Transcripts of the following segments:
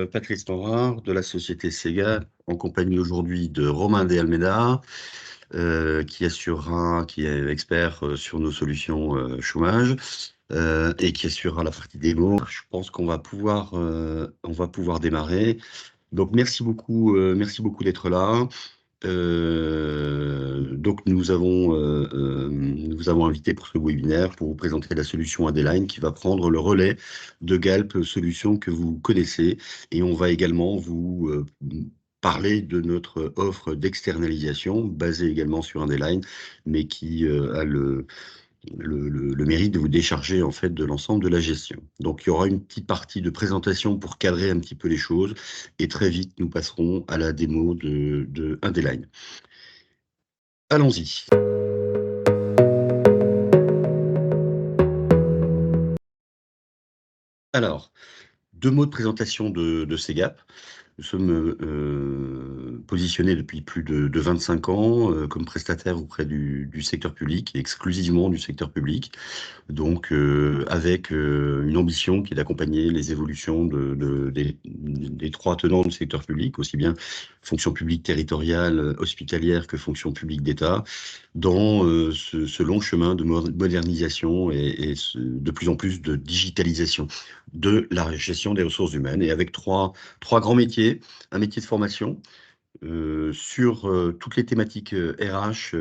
Patrice Noir de la société Sega, en compagnie aujourd'hui de Romain De Almeida, qui est expert sur nos solutions chômage et qui assurera la partie démo. Je pense on va pouvoir démarrer. Donc merci beaucoup d'être là. Donc nous vous avons invité pour ce webinaire pour vous présenter la solution Adeline qui va prendre le relais de Galp, solution que vous connaissez, et on va également vous parler de notre offre d'externalisation basée également sur Adeline, mais qui a le mérite de vous décharger en fait de l'ensemble de la gestion. Donc il y aura une petite partie de présentation pour cadrer un petit peu les choses, et très vite nous passerons à la démo de Adeline. Allons-y. Alors, deux mots de présentation de Segap. Nous sommes positionnés depuis plus de 25 ans comme prestataire auprès du secteur public, et exclusivement du secteur public. Donc, avec une ambition qui est d'accompagner les évolutions des trois tenants du secteur public, aussi bien fonction publique territoriale, hospitalière que fonction publique d'État, dans ce long chemin de modernisation et de plus en plus de digitalisation de la gestion des ressources humaines, et avec trois grands métiers. Un métier de formation sur toutes les thématiques RH,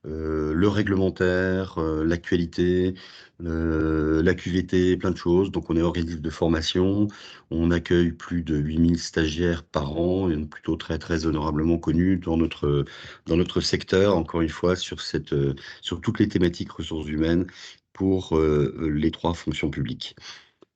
le réglementaire, l'actualité, la QVT, plein de choses. Donc on est organisme de formation, on accueille plus de 8000 stagiaires par an, et plutôt très honorablement connus dans notre secteur, encore une fois, sur toutes les thématiques ressources humaines pour les trois fonctions publiques.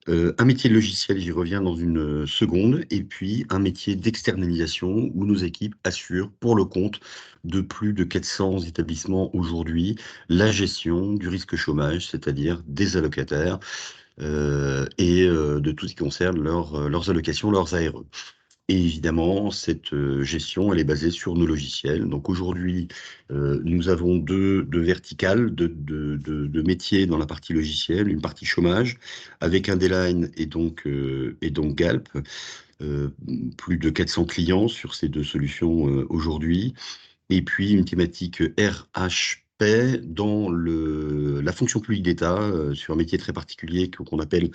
Un métier de logiciel, j'y reviens dans une seconde, et puis un métier d'externalisation où nos équipes assurent pour le compte de plus de 400 établissements aujourd'hui la gestion du risque chômage, c'est-à-dire des allocataires et de tout ce qui concerne leurs allocations, leurs ARE. Et évidemment, cette gestion, elle est basée sur nos logiciels. Donc aujourd'hui, nous avons deux verticales de métiers dans la partie logicielle, une partie chômage avec Adeline et donc Galp. Euh, Plus de 400 clients sur ces deux solutions aujourd'hui. Et puis une thématique RHP dans la fonction publique d'État, sur un métier très particulier qu'on appelle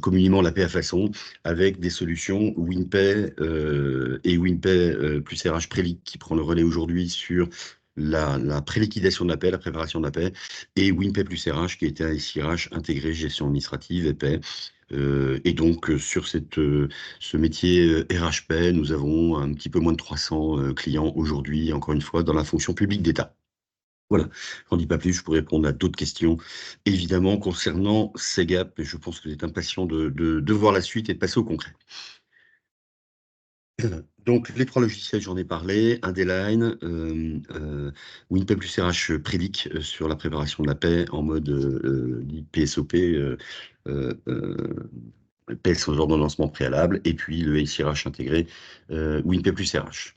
communément la paie à façon, avec des solutions WinPay et WinPay plus RH Préliq qui prend le relais aujourd'hui sur la préliquidation de la paie, la préparation de la paie, et WinPay plus RH qui était un SIRH intégré gestion administrative et paie. Et donc, sur ce métier RHP, nous avons un petit peu moins de 300 clients aujourd'hui, encore une fois, dans la fonction publique d'État. Voilà, j'en dis pas plus, je pourrais répondre à d'autres questions, évidemment, concernant Segap, mais je pense que vous êtes impatient de voir la suite et de passer au concret. Donc, les trois logiciels, j'en ai parlé, Adeline, WinPay plus RH Prédic sur la préparation de la paie en mode PSOP, paie sans ordonnancement préalable, et puis le SIRH intégré, WinPay plus RH.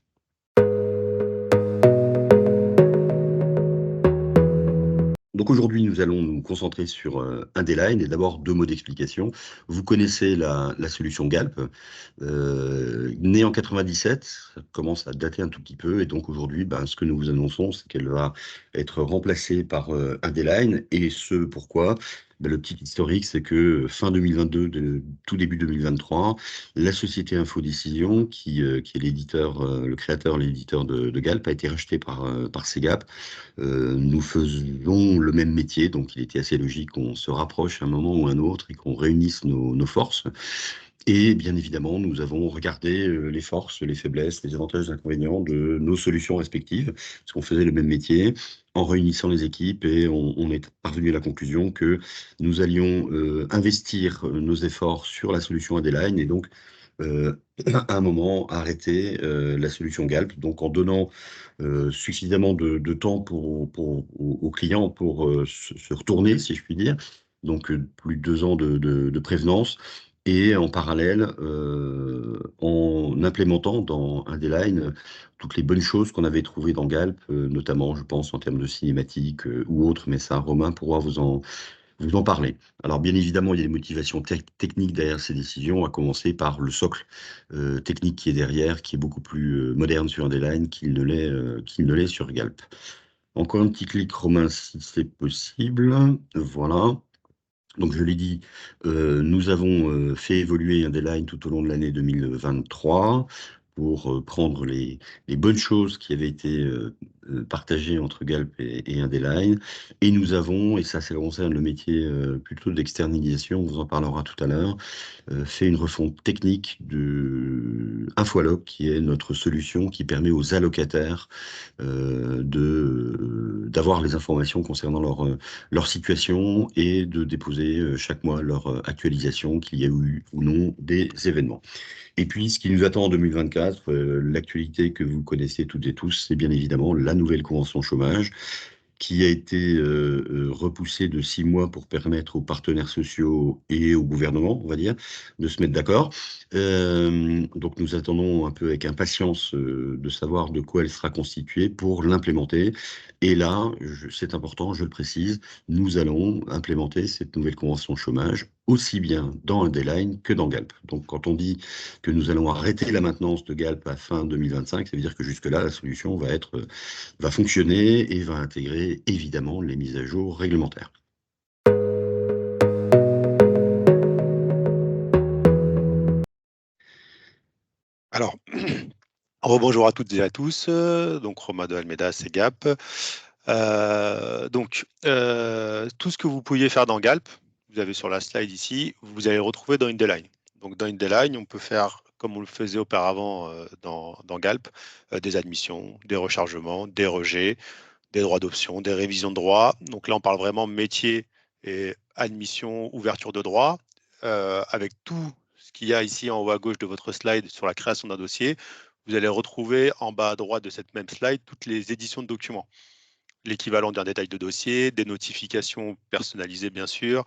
Donc aujourd'hui, nous allons nous concentrer sur Adeline, et d'abord deux mots d'explication. Vous connaissez la solution Galp, née en 97, ça commence à dater un tout petit peu, et donc aujourd'hui, ce que nous vous annonçons, c'est qu'elle va être remplacée par Adeline, et ce pourquoi? Le petit historique, c'est que fin 2022, tout début 2023, la société Infodécision, qui est l'éditeur, le créateur, l'éditeur de Galp, a été racheté par Segap. Nous faisons le même métier, donc il était assez logique qu'on se rapproche à un moment ou à un autre et qu'on réunisse nos forces. Et bien évidemment, nous avons regardé les forces, les faiblesses, les avantages et inconvénients de nos solutions respectives, parce qu'on faisait le même métier, en réunissant les équipes, et on est parvenu à la conclusion que nous allions investir nos efforts sur la solution Adeline, et donc à un moment arrêter la solution Galp, donc en donnant suffisamment de temps aux clients pour se retourner, si je puis dire. Donc plus de 2 ans de prévenance, et en parallèle en implémentant dans Adeline toutes les bonnes choses qu'on avait trouvées dans Galp, notamment, je pense, en termes de cinématique ou autre, mais ça, Romain pourra vous en parlez. Alors, bien évidemment, il y a des motivations techniques derrière ces décisions, à commencer par le socle technique qui est derrière, qui est beaucoup plus moderne sur Underline qu'il ne l'est sur Galp. Encore un petit clic, Romain, si c'est possible. Voilà. Donc, je l'ai dit, nous avons fait évoluer Underline tout au long de l'année 2023 pour prendre les bonnes choses qui avaient été partagées entre Galp et Underline. Et nous avons, et ça concerne le métier plutôt d'externalisation, on vous en parlera tout à l'heure, fait une refonte technique de Infoloc, qui est notre solution qui permet aux allocataires d'avoir les informations concernant leur situation et de déposer chaque mois leur actualisation, qu'il y a eu ou non des événements. Et puis, ce qui nous attend en 2024, l'actualité que vous connaissez toutes et tous, c'est bien évidemment la nouvelle convention chômage qui a été repoussée de 6 mois pour permettre aux partenaires sociaux et au gouvernement, on va dire, de se mettre d'accord. Donc nous attendons un peu avec impatience de savoir de quoi elle sera constituée pour l'implémenter. Et là, c'est important, je le précise, nous allons implémenter cette nouvelle convention chômage aussi bien dans Underline que dans Galp. Donc quand on dit que nous allons arrêter la maintenance de Galp à fin 2025, ça veut dire que jusque-là, la solution va fonctionner et va intégrer évidemment les mises à jour réglementaires. Alors, rebonjour à toutes et à tous. Donc, Romain de Almeida, c'est Gap. Tout ce que vous pouviez faire dans Galp, vous avez sur la slide ici, vous allez le retrouver dans Indeline. Donc, dans Indeline, on peut faire, comme on le faisait auparavant dans Galp, des admissions, des rechargements, des rejets, des droits d'option, des révisions de droits. Donc là, on parle vraiment métier et admission, ouverture de droit, avec tout ce qu'il y a ici en haut à gauche de votre slide sur la création d'un dossier. Vous allez retrouver en bas à droite de cette même slide toutes les éditions de documents, l'équivalent d'un détail de dossier, des notifications personnalisées bien sûr,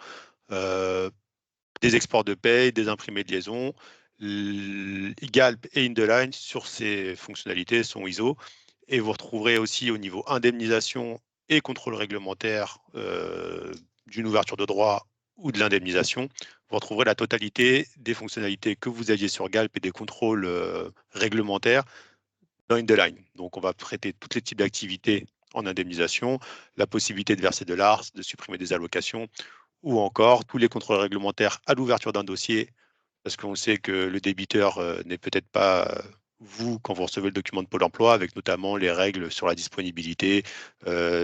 des exports de paye, des imprimés de liaison. Galp et Indeline sur ces fonctionnalités sont ISO. Et vous retrouverez aussi au niveau indemnisation et contrôle réglementaire d'une ouverture de droit ou de l'indemnisation. Vous retrouverez la totalité des fonctionnalités que vous aviez sur Galp et des contrôles réglementaires dans Indeline. Donc, on va traiter tous les types d'activités en indemnisation, la possibilité de verser de l'ARS, de supprimer des allocations, ou encore tous les contrôles réglementaires à l'ouverture d'un dossier, parce qu'on sait que le débiteur n'est peut-être pas vous quand vous recevez le document de Pôle emploi, avec notamment les règles sur la disponibilité,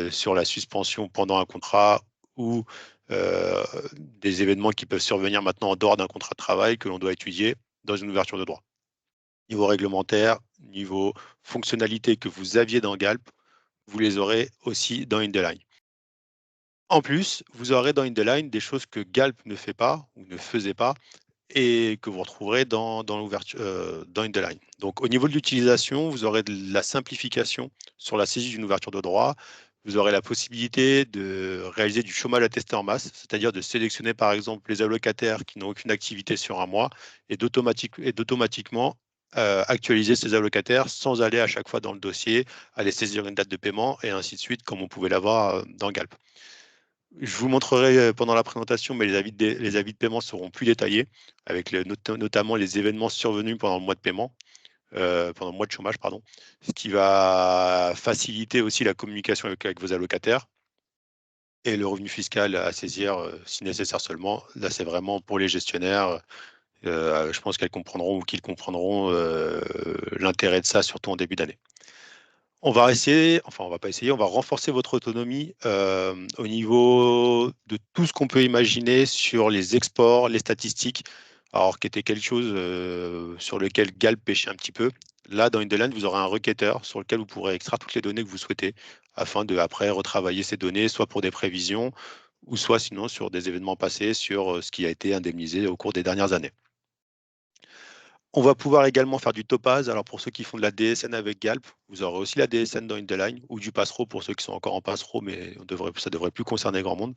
sur la suspension pendant un contrat ou des événements qui peuvent survenir maintenant en dehors d'un contrat de travail que l'on doit étudier dans une ouverture de droit. Niveau réglementaire, niveau fonctionnalité que vous aviez dans Galp, vous les aurez aussi dans Indeline. En plus, vous aurez dans Indeline des choses que Galp ne fait pas ou ne faisait pas et que vous retrouverez dans l'ouverture dans Indeline. Donc au niveau de l'utilisation, vous aurez de la simplification sur la saisie d'une ouverture de droit. Vous aurez la possibilité de réaliser du chômage attesté en masse, c'est-à-dire de sélectionner par exemple les allocataires qui n'ont aucune activité sur un mois et d'automatiquement actualiser ces allocataires sans aller à chaque fois dans le dossier, aller saisir une date de paiement et ainsi de suite, comme on pouvait l'avoir dans Galp. Je vous montrerai pendant la présentation, mais les avis de paiement seront plus détaillés, avec notamment les événements survenus pendant le mois de paiement, pendant le mois de chômage, pardon, ce qui va faciliter aussi la communication avec vos allocataires et le revenu fiscal à saisir si nécessaire seulement. Là, c'est vraiment pour les gestionnaires. Je pense qu'elles comprendront ou qu'ils comprendront l'intérêt de ça, surtout en début d'année. On va essayer, enfin on va pas essayer, on va renforcer votre autonomie au niveau de tout ce qu'on peut imaginer sur les exports, les statistiques, alors qui était quelque chose sur lequel Galp pêchait un petit peu. Là, dans Indeline, vous aurez un requêteur sur lequel vous pourrez extraire toutes les données que vous souhaitez afin de après retravailler ces données, soit pour des prévisions ou soit sinon sur des événements passés, sur ce qui a été indemnisé au cours des dernières années. On va pouvoir également faire du topaz. Alors pour ceux qui font de la DSN avec Galp, vous aurez aussi la DSN dans Indeline ou du Passero pour ceux qui sont encore en Passero, mais ça ne devrait plus concerner grand monde.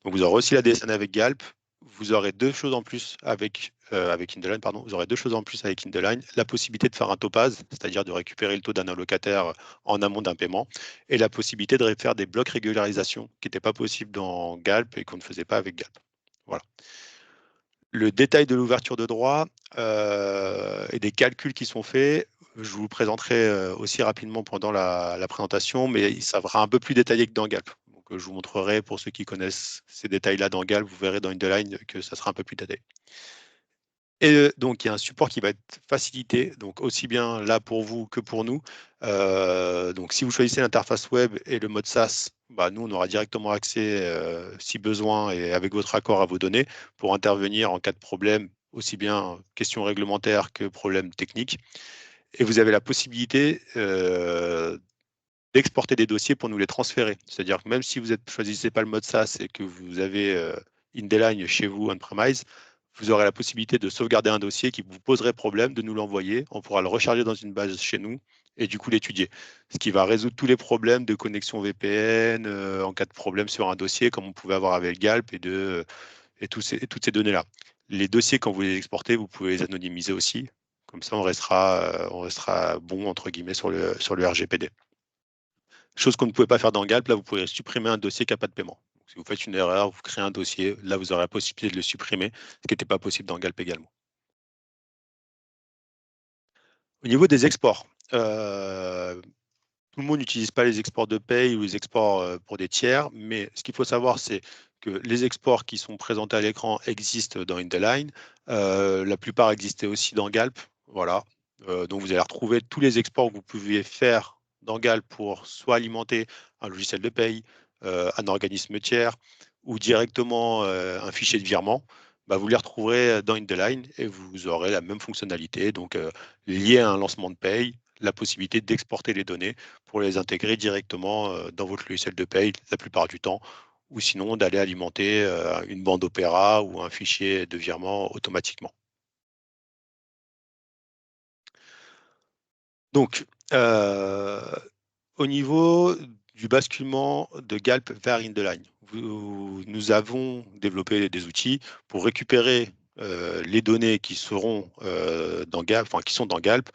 Donc vous aurez aussi la DSN avec Galp vous aurez deux choses en plus avec Indeline, pardon. Vous aurez deux choses en plus avec Indeline. La possibilité de faire un topaz, c'est-à-dire de récupérer le taux d'un allocataire en amont d'un paiement, et la possibilité de faire des blocs régularisation qui n'étaient pas possibles dans Galp et qu'on ne faisait pas avec Galp. Voilà. Le détail de l'ouverture de droit et des calculs qui sont faits, je vous le présenterai aussi rapidement pendant la présentation, mais ça sera un peu plus détaillé que dans Galp. Donc, je vous montrerai, pour ceux qui connaissent ces détails-là dans Galp, vous verrez dans Indeline que ça sera un peu plus détaillé. Et donc, il y a un support qui va être facilité, donc aussi bien là pour vous que pour nous. Donc, si vous choisissez l'interface web et le mode SaaS, bah, nous, on aura directement accès, si besoin, et avec votre accord à vos données, pour intervenir en cas de problème, aussi bien questions réglementaires que problèmes techniques. Et vous avez la possibilité d'exporter des dossiers pour nous les transférer. C'est-à-dire que même si vous ne choisissez pas le mode SaaS et que vous avez Indeline chez vous on-premise, vous aurez la possibilité de sauvegarder un dossier qui vous poserait problème, de nous l'envoyer. On pourra le recharger dans une base chez nous et du coup l'étudier. Ce qui va résoudre tous les problèmes de connexion VPN en cas de problème sur un dossier, comme on pouvait avoir avec Galp et toutes ces données-là. Les dossiers, quand vous les exportez, vous pouvez les anonymiser aussi. Comme ça, on restera bon, entre guillemets, sur le RGPD. Chose qu'on ne pouvait pas faire dans Galp, là, vous pouvez supprimer un dossier qui n'a pas de paiement. Donc, si vous faites une erreur, vous créez un dossier, là, vous aurez la possibilité de le supprimer, ce qui n'était pas possible dans Galp également. Au niveau des exports, tout le monde n'utilise pas les exports de paye ou les exports pour des tiers, mais ce qu'il faut savoir, c'est que les exports qui sont présentés à l'écran existent dans Indeline. La plupart existaient aussi dans Galp. Voilà. Donc, vous allez retrouver tous les exports que vous pouviez faire dans Galp pour soit alimenter un logiciel de paye, un organisme tiers ou directement un fichier de virement. Bah, vous les retrouverez dans Indeline et vous aurez la même fonctionnalité. Donc, lié à un lancement de paye, la possibilité d'exporter les données pour les intégrer directement dans votre logiciel de paye la plupart du temps, ou sinon d'aller alimenter une bande Opera ou un fichier de virement automatiquement. Donc, au niveau du basculement de Galp vers Indeline, nous avons développé des outils pour récupérer les données qui seront dans Galp, enfin qui sont dans Galp,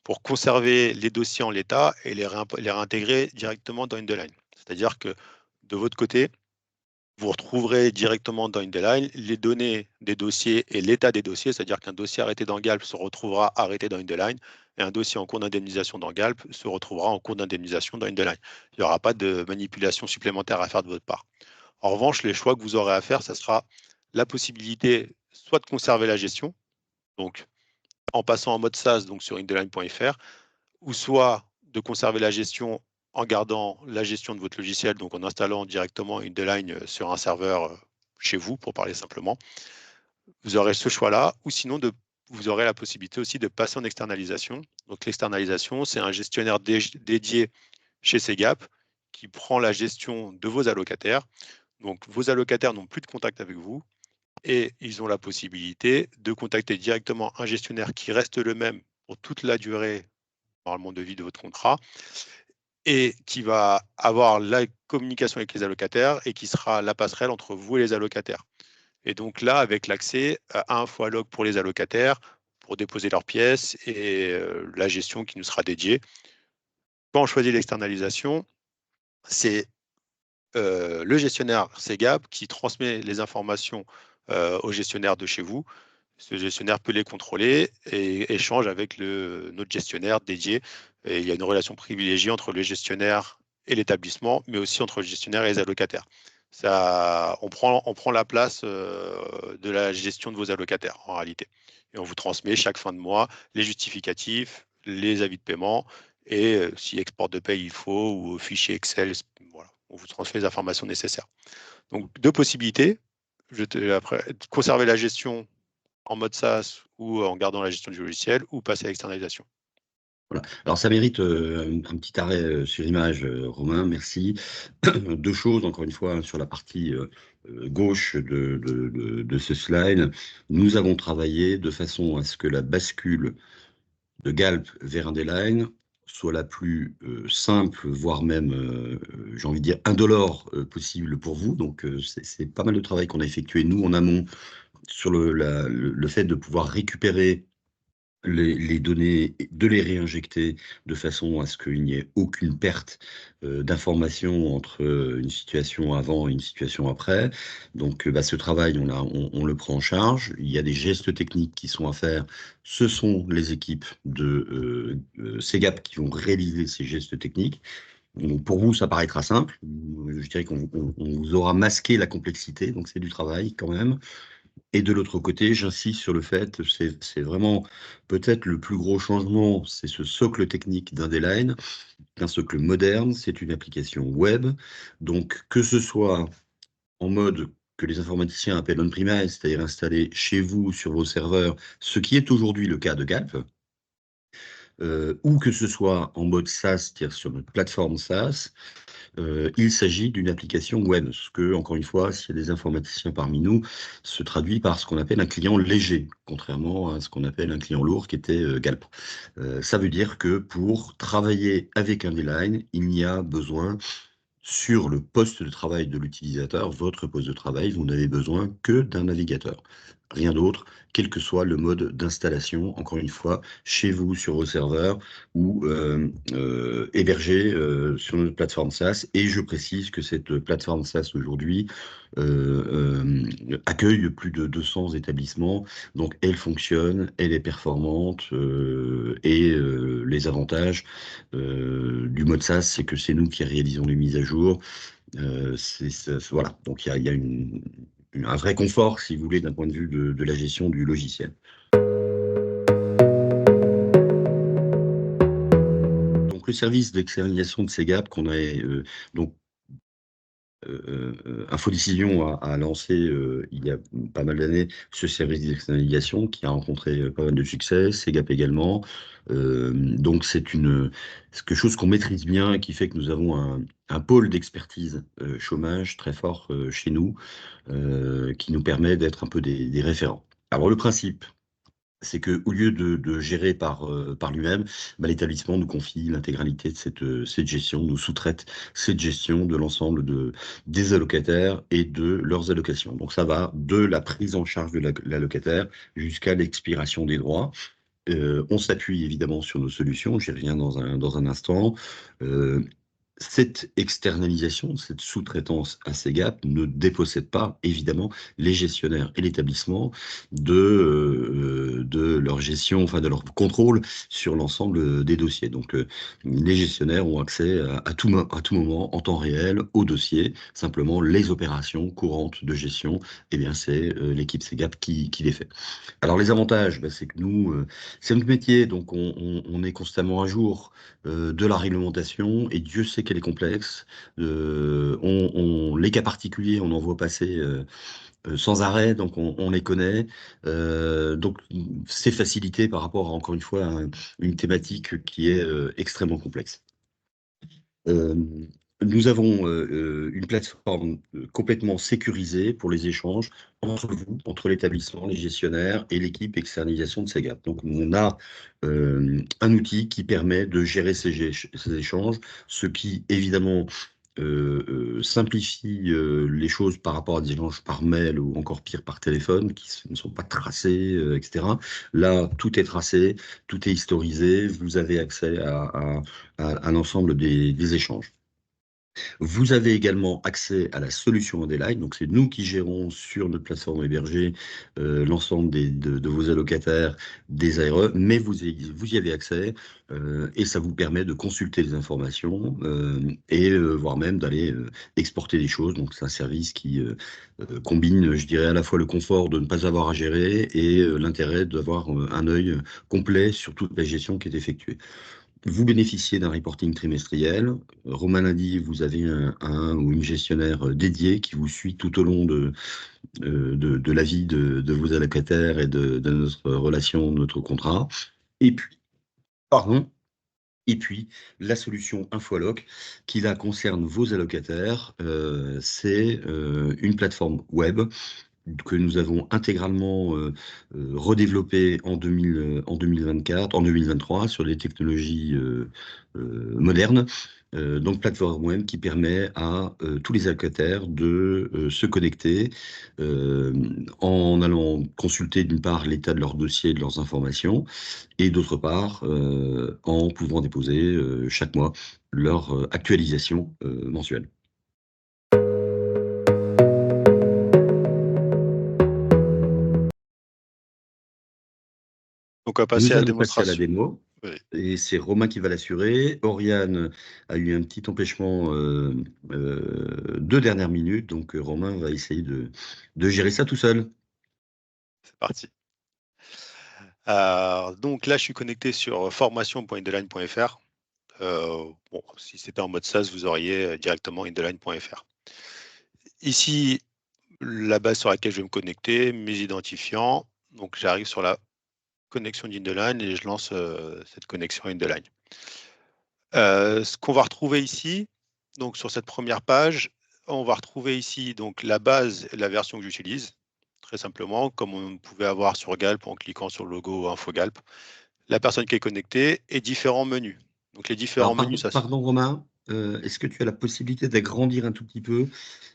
pour conserver les dossiers en l'état et les réintégrer directement dans Indeline. C'est-à-dire que de votre côté, vous retrouverez directement dans Indeline les données des dossiers et l'état des dossiers, c'est-à-dire qu'un dossier arrêté dans Galp se retrouvera arrêté dans Indeline et un dossier en cours d'indemnisation dans Galp se retrouvera en cours d'indemnisation dans Indeline. Il n'y aura pas de manipulation supplémentaire à faire de votre part. En revanche, les choix que vous aurez à faire, ce sera la possibilité soit de conserver la gestion, donc en passant en mode SaaS donc sur indeline.fr, ou soit de conserver la gestion en gardant la gestion de votre logiciel, donc en installant directement Indeline sur un serveur chez vous, pour parler simplement. Vous aurez ce choix-là, ou sinon vous aurez la possibilité aussi de passer en externalisation. Donc l'externalisation, c'est un gestionnaire dédié chez Segap qui prend la gestion de vos allocataires. Donc vos allocataires n'ont plus de contact avec vous et ils ont la possibilité de contacter directement un gestionnaire qui reste le même pour toute la durée normalement de vie de votre contrat et qui va avoir la communication avec les allocataires et qui sera la passerelle entre vous et les allocataires. Et donc là, avec l'accès à un fois log pour les allocataires, pour déposer leurs pièces et la gestion qui nous sera dédiée. Quand on choisit l'externalisation, c'est le gestionnaire Segap qui transmet les informations au gestionnaire de chez vous. Ce gestionnaire peut les contrôler et échange avec notre gestionnaire dédié. Et il y a une relation privilégiée entre le gestionnaire et l'établissement, mais aussi entre le gestionnaire et les allocataires. On prend la place de la gestion de vos allocataires en réalité. Et on vous transmet chaque fin de mois les justificatifs, les avis de paiement et si export de paye il faut ou fichier Excel, voilà, on vous transmet les informations nécessaires. Donc deux possibilités. Après, conserver la gestion en mode SaaS ou en gardant la gestion du logiciel ou passer à l'externalisation. Voilà. Alors ça mérite un petit arrêt sur image, Romain, merci. Deux choses, encore une fois, hein, sur la partie gauche de ce slide. Nous avons travaillé de façon à ce que la bascule de Galp vers Indeline soit la plus simple, voire même, j'ai envie de dire, indolore possible pour vous. Donc, c'est pas mal de travail qu'on a effectué, nous, en amont, sur le fait de pouvoir récupérer les données, de les réinjecter de façon à ce qu'il n'y ait aucune perte d'information entre une situation avant et une situation après. Donc, ce travail, on le prend en charge. Il y a des gestes techniques qui sont à faire. Ce sont les équipes de SEGAP qui vont réaliser ces gestes techniques. Donc, pour vous, ça paraîtra simple. Je dirais qu'on vous aura masqué la complexité, donc c'est du travail quand même. Et de l'autre côté, j'insiste sur le fait, c'est vraiment peut-être le plus gros changement, c'est ce socle technique d'Indeline, un socle moderne, c'est une application web. Donc, que ce soit en mode que les informaticiens appellent on-premise, c'est-à-dire installé chez vous sur vos serveurs, ce qui est aujourd'hui le cas de Galp, ou que ce soit en mode SaaS, c'est-à-dire sur notre plateforme SaaS, il s'agit d'une application web, ce que, encore une fois, s'il y a des informaticiens parmi nous, se traduit par ce qu'on appelle un client léger, contrairement à ce qu'on appelle un client lourd qui était Galp. Ça veut dire que pour travailler avec un D-Line, il n'y a besoin, sur le poste de travail de l'utilisateur, votre poste de travail, vous n'avez besoin que d'un navigateur. Rien d'autre, quel que soit le mode d'installation, encore une fois, chez vous, sur vos serveurs ou hébergé sur notre plateforme SaaS. Et je précise que cette plateforme SaaS aujourd'hui accueille plus de 200 établissements. Donc elle fonctionne, elle est performante et les avantages du mode SaaS, c'est que c'est nous qui réalisons les mises à jour. Voilà, donc il y a un vrai confort, si vous voulez, d'un point de vue de la gestion du logiciel. Donc le service d'externalisation de SEGAP qu'on a donc Infodécision a lancé il y a pas mal d'années ce service d'externalisation qui a rencontré pas mal de succès, SEGAP également. Donc c'est quelque chose qu'on maîtrise bien et qui fait que nous avons un pôle d'expertise chômage très fort chez nous qui nous permet d'être un peu des référents. Alors le principe, c'est qu'au lieu de gérer par lui-même, l'établissement nous confie l'intégralité de cette gestion, nous sous-traite cette gestion de l'ensemble des allocataires et de leurs allocations. Donc ça va de la prise en charge de l'allocataire jusqu'à l'expiration des droits. On s'appuie évidemment sur nos solutions, j'y reviens dans un instant. Euh, Cette externalisation, cette sous-traitance à SEGAP ne dépossède pas, évidemment, les gestionnaires et l'établissement de leur gestion, enfin de leur contrôle sur l'ensemble des dossiers. Donc, les gestionnaires ont accès à tout moment, en temps réel, aux dossiers. Simplement, les opérations courantes de gestion, eh bien, c'est l'équipe SEGAP qui les fait. Alors, les avantages, c'est que nous, c'est notre métier, donc on est constamment à jour de la réglementation, et Dieu sait qu'elle est complexe. Les cas particuliers, on en voit passer sans arrêt, donc on les connaît. Donc c'est facilité par rapport à, encore une fois, à une thématique qui est extrêmement complexe. Euh, Nous avons une plateforme complètement sécurisée pour les échanges entre vous, entre l'établissement, les gestionnaires et l'équipe externalisation de SEGAP. Donc, on a un outil qui permet de gérer ces échanges, ce qui, évidemment, simplifie les choses par rapport à des échanges par mail ou encore pire par téléphone, qui ne sont pas tracés, etc. Là, tout est tracé, tout est historisé, vous avez accès à l'ensemble des échanges. Vous avez également accès à la solution Underline, donc c'est nous qui gérons sur notre plateforme hébergée l'ensemble de vos allocataires des ARE, mais vous y avez accès et ça vous permet de consulter les informations et voire même d'aller exporter des choses. Donc c'est un service qui combine, je dirais, à la fois le confort de ne pas avoir à gérer et l'intérêt d'avoir un œil complet sur toute la gestion qui est effectuée. Vous bénéficiez d'un reporting trimestriel. Romain a dit, vous avez un ou une gestionnaire dédié qui vous suit tout au long de la vie de vos allocataires et de notre relation, notre contrat. Et puis, pardon, et puis la solution InfoAlloc, qui là concerne vos allocataires, c'est une plateforme web que nous avons intégralement redéveloppé en 2024, en 2023 sur des technologies modernes. Donc plateforme web qui permet à tous les allocataires de se connecter en allant consulter d'une part l'état de leur dossier et de leurs informations et d'autre part en pouvant déposer chaque mois leur actualisation mensuelle. Donc, on va passer Nous à la allons passer à la démonstration. démo. Oui. Et c'est Romain qui va l'assurer. Oriane a eu un petit empêchement de dernière minute, donc Romain va essayer de gérer ça tout seul. C'est parti. Donc là, je suis connecté sur formation.indeline.fr. Bon, si c'était en mode SaaS, vous auriez directement indeline.fr. Ici, la base sur laquelle je vais me connecter, mes identifiants. Donc j'arrive sur la connexion d'Indeline et je lance cette connexion Indeline. Ce qu'on va retrouver ici, donc sur cette première page, on va retrouver ici donc la base et la version que j'utilise, très simplement, comme on pouvait avoir sur Galp en cliquant sur le logo Info Galp. La personne qui est connectée et différents menus. Donc les différents Alors, menus, ça pardon Romain, est-ce que tu as la possibilité d'agrandir un tout petit peu?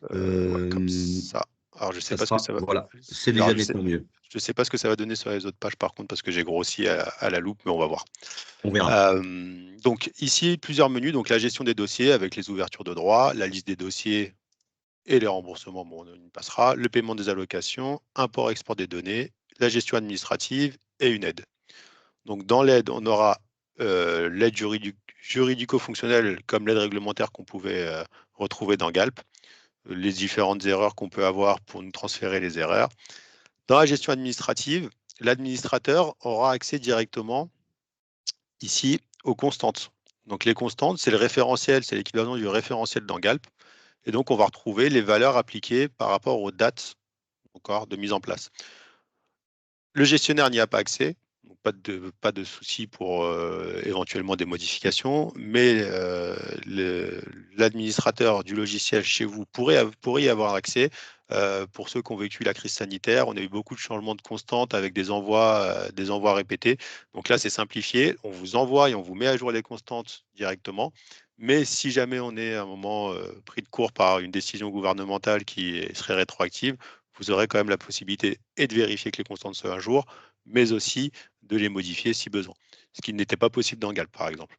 ouais, comme Euh, ça. Alors je sais Ça pas ce que sera, ça va. voilà, c'est Alors déjà nettement mieux. je sais pas ce que ça va donner sur les autres pages par contre parce que j'ai grossi à la loupe, mais on va voir. On verra. Donc ici plusieurs menus, donc la gestion des dossiers avec les ouvertures de droits, la liste des dossiers et les remboursements, bon, on y passera, le paiement des allocations, import-export des données, la gestion administrative et une aide. Donc dans l'aide, on aura l'aide juridico-fonctionnelle comme l'aide réglementaire qu'on pouvait retrouver dans Galp, les différentes erreurs qu'on peut avoir pour nous transférer les erreurs. Dans la gestion administrative, l'administrateur aura accès directement ici aux constantes. Donc les constantes, c'est le référentiel, c'est l'équivalent du référentiel dans Galp. Et donc on va retrouver les valeurs appliquées par rapport aux dates encore de mise en place. Le gestionnaire n'y a pas accès, donc pas de souci pour éventuellement des modifications, mais l'administrateur du logiciel chez vous pourrait y avoir accès. Pour ceux qui ont vécu la crise sanitaire, on a eu beaucoup de changements de constantes avec des envois répétés. Donc là, c'est simplifié. On vous envoie et on vous met à jour les constantes directement. Mais si jamais on est à un moment pris de court par une décision gouvernementale qui serait rétroactive, vous aurez quand même la possibilité et de vérifier que les constantes soient à jour, mais aussi de les modifier si besoin. Ce qui n'était pas possible dans Galp, par exemple.